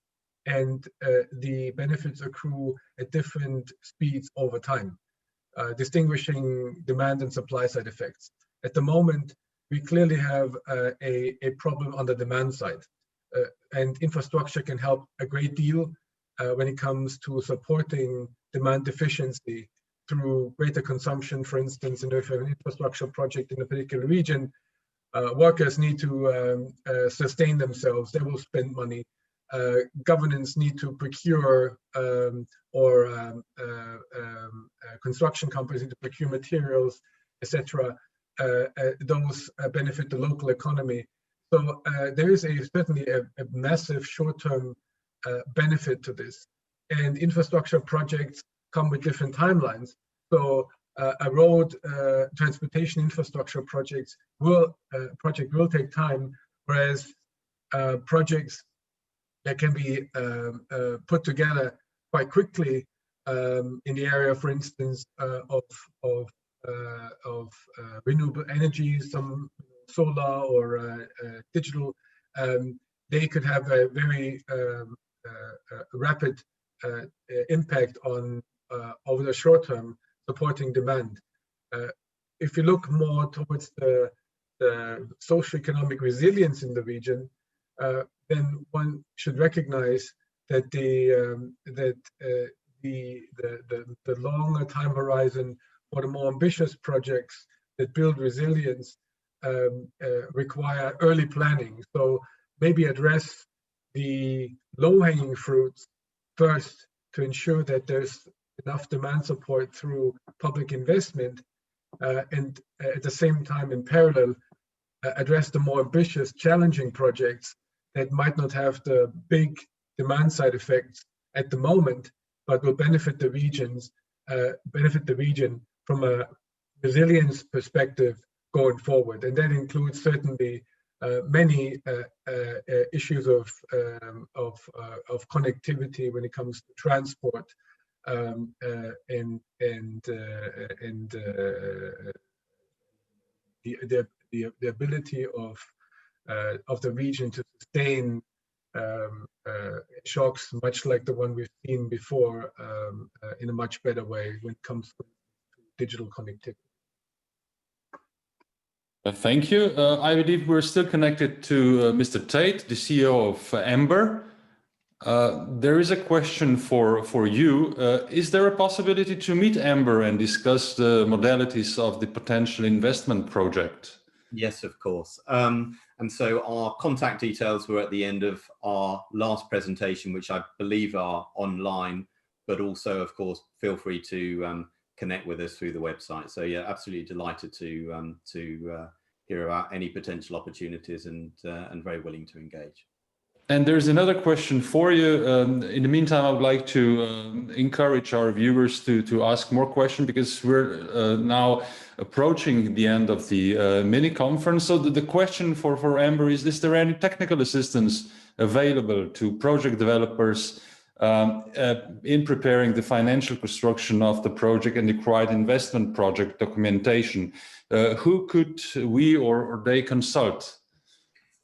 and the benefits accrue at different speeds over time, distinguishing demand and supply side effects. At the moment, we clearly have a problem on the demand side, and infrastructure can help a great deal when it comes to supporting demand efficiency through greater consumption. For instance, if you have an infrastructure project in a particular region, workers need to sustain themselves, they will spend money. Governments need to procure construction companies need to procure materials, etc. Those benefit the local economy. So there is certainly a massive short-term benefit to this. And infrastructure projects come with different timelines. So a road transportation infrastructure project will take time, whereas projects that can be put together quite quickly in the area, for instance, of renewable energy, some solar or digital, they could have a very rapid impact on over the short term, supporting demand. If you look more towards the socio-economic resilience in the region, then one should recognize that the longer time horizon or the more ambitious projects that build resilience require early planning. So maybe address the low-hanging fruits first to ensure that there's enough demand support through public investment, and at the same time, in parallel, address the more ambitious, challenging projects that might not have the big demand side effects at the moment, but will benefit the region from a resilience perspective going forward. And that includes certainly many issues of connectivity when it comes to transport, and the ability of the region to sustain shocks, much like the one we've seen before, in a much better way when it comes to digital connectivity. Thank you. I believe we're still connected to Mr. Tate, the CEO of Amber. There is a question for you. Is there a possibility to meet Amber and discuss the modalities of the potential investment project? Yes, of course. And so our contact details were at the end of our last presentation, which I believe are online, but also, of course, feel free to connect with us through the website. So yeah, absolutely delighted to hear about any potential opportunities, and very willing to engage. And there's another question for you. In the meantime, I would like to encourage our viewers to ask more questions, because we're now approaching the end of the mini conference. So the question for Amber is there any technical assistance available to project developers in preparing the financial construction of the project and the required investment project documentation? Who could we or they consult?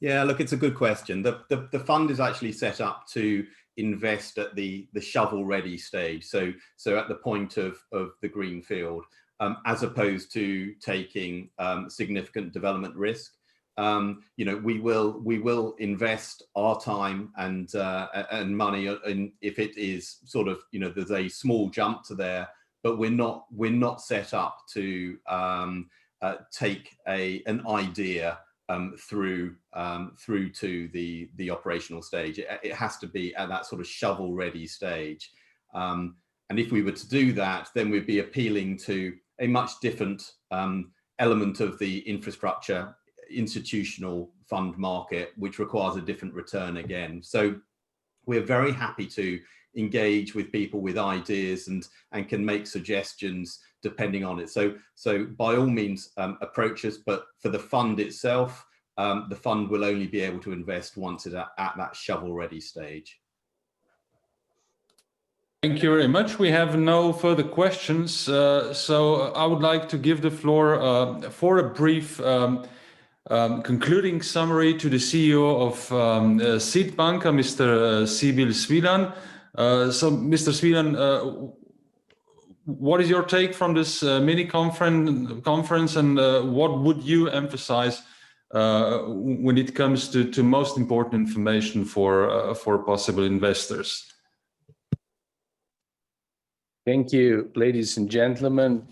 Yeah, look, it's a good question. The fund is actually set up to invest at the shovel-ready stage, so at the point of the green field, as opposed to taking significant development risk. You know, we will invest our time and money in, if it is sort of, you know, there's a small jump to there, but we're not set up to take an idea through to the operational stage. It has to be at that sort of shovel-ready stage. And if we were to do that, then we'd be appealing to a much different element of the infrastructure institutional fund market, which requires a different return again. So we're very happy to engage with people with ideas and can make suggestions depending on it. So by all means, approach us, but for the fund itself, the fund will only be able to invest once it's at that shovel-ready stage. Thank you very much. We have no further questions. So I would like to give the floor for a brief concluding summary to the CEO of SID Banka, Mr. Sibyl Svilan. So Mr. Svilan, what is your take from this mini conference, and what would you emphasize when it comes to most important information for possible investors? Thank you, ladies and gentlemen.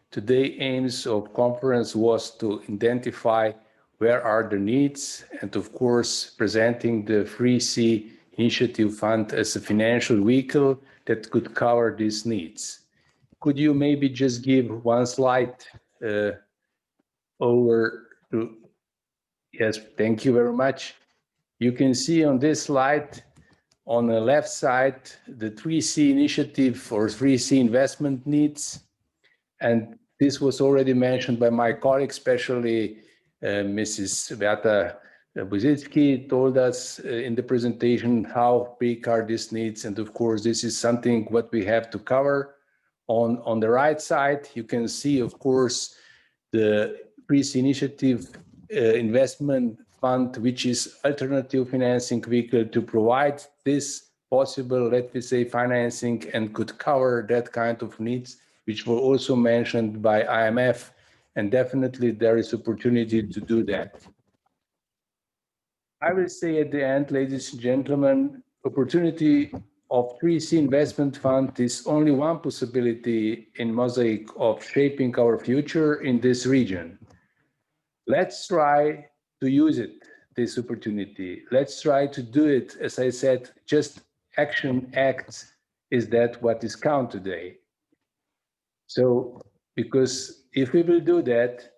Today's aims of conference was to identify where are the needs, and of course, presenting the 3C Initiative Fund as a financial vehicle that could cover these needs. Could you maybe just give one slide over to, yes, thank you very much. You can see on this slide, on the left side, the 3C initiative or 3C investment needs. And this was already mentioned by my colleagues, especially Mrs. Beata Buzitsky told us in the presentation how big are these needs. And of course, this is something what we have to cover. On the right side, you can see, of course, the 3C initiative investment fund, which is alternative financing vehicle to provide this possible, let me say, financing and could cover that kind of needs, which were also mentioned by IMF. And definitely there is opportunity to do that. I will say at the end, ladies and gentlemen, opportunity of 3C Investment Fund is only one possibility in mosaic of shaping our future in this region. Let's try to use it, this opportunity. Let's try to do it, as I said, just action acts is that what is count today. So, because if we will do that,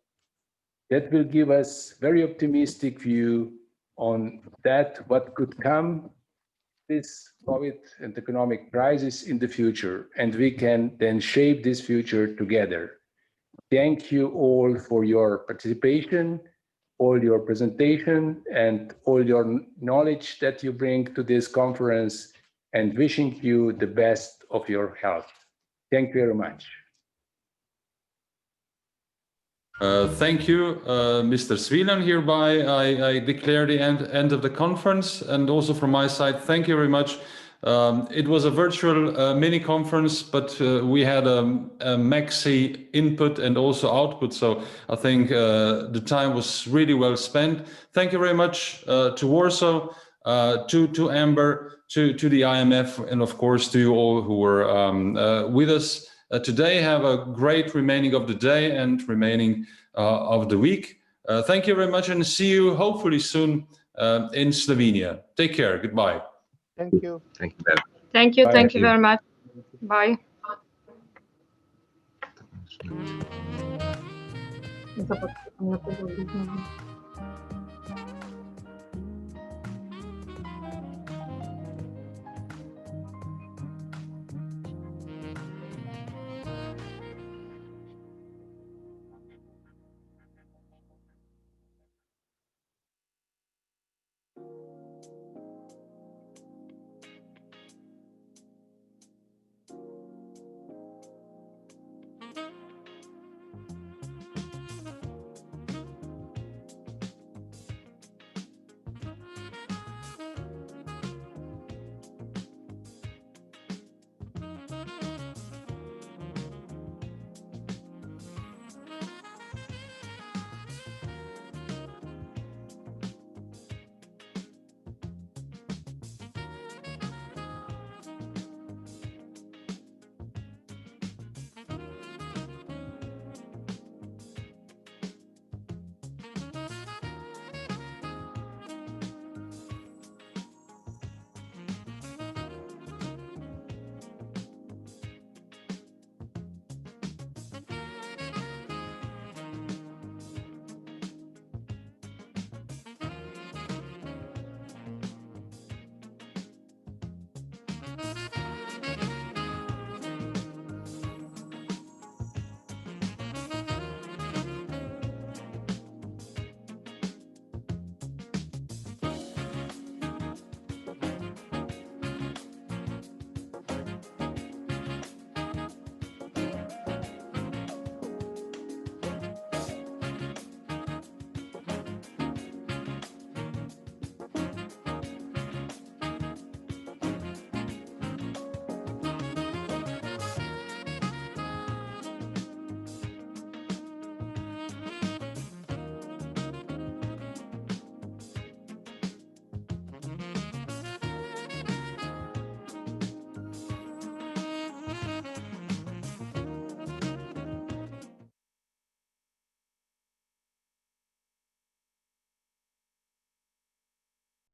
that will give us very optimistic view on that what could come this COVID and economic crisis in the future, and we can then shape this future together. Thank you all for your participation, all your presentation, and all your knowledge that you bring to this conference, and wishing you the best of your health. Thank you very much. Thank you, Mr. Svilan. Hereby, I declare the end of the conference, and also from my side, thank you very much. It was a virtual mini conference, but we had a maxi input and also output, so I think the time was really well spent. Thank you very much to Warsaw, to Amber, to the IMF, and of course to you all who were with us today. Have a great remaining of the day and remaining of the week. Thank you very much, and see you hopefully soon in Slovenia. Take care. Goodbye. Thank you. Thank you very much. Thank you. Bye. Thank you very much. Bye. Zobacz, tam na tego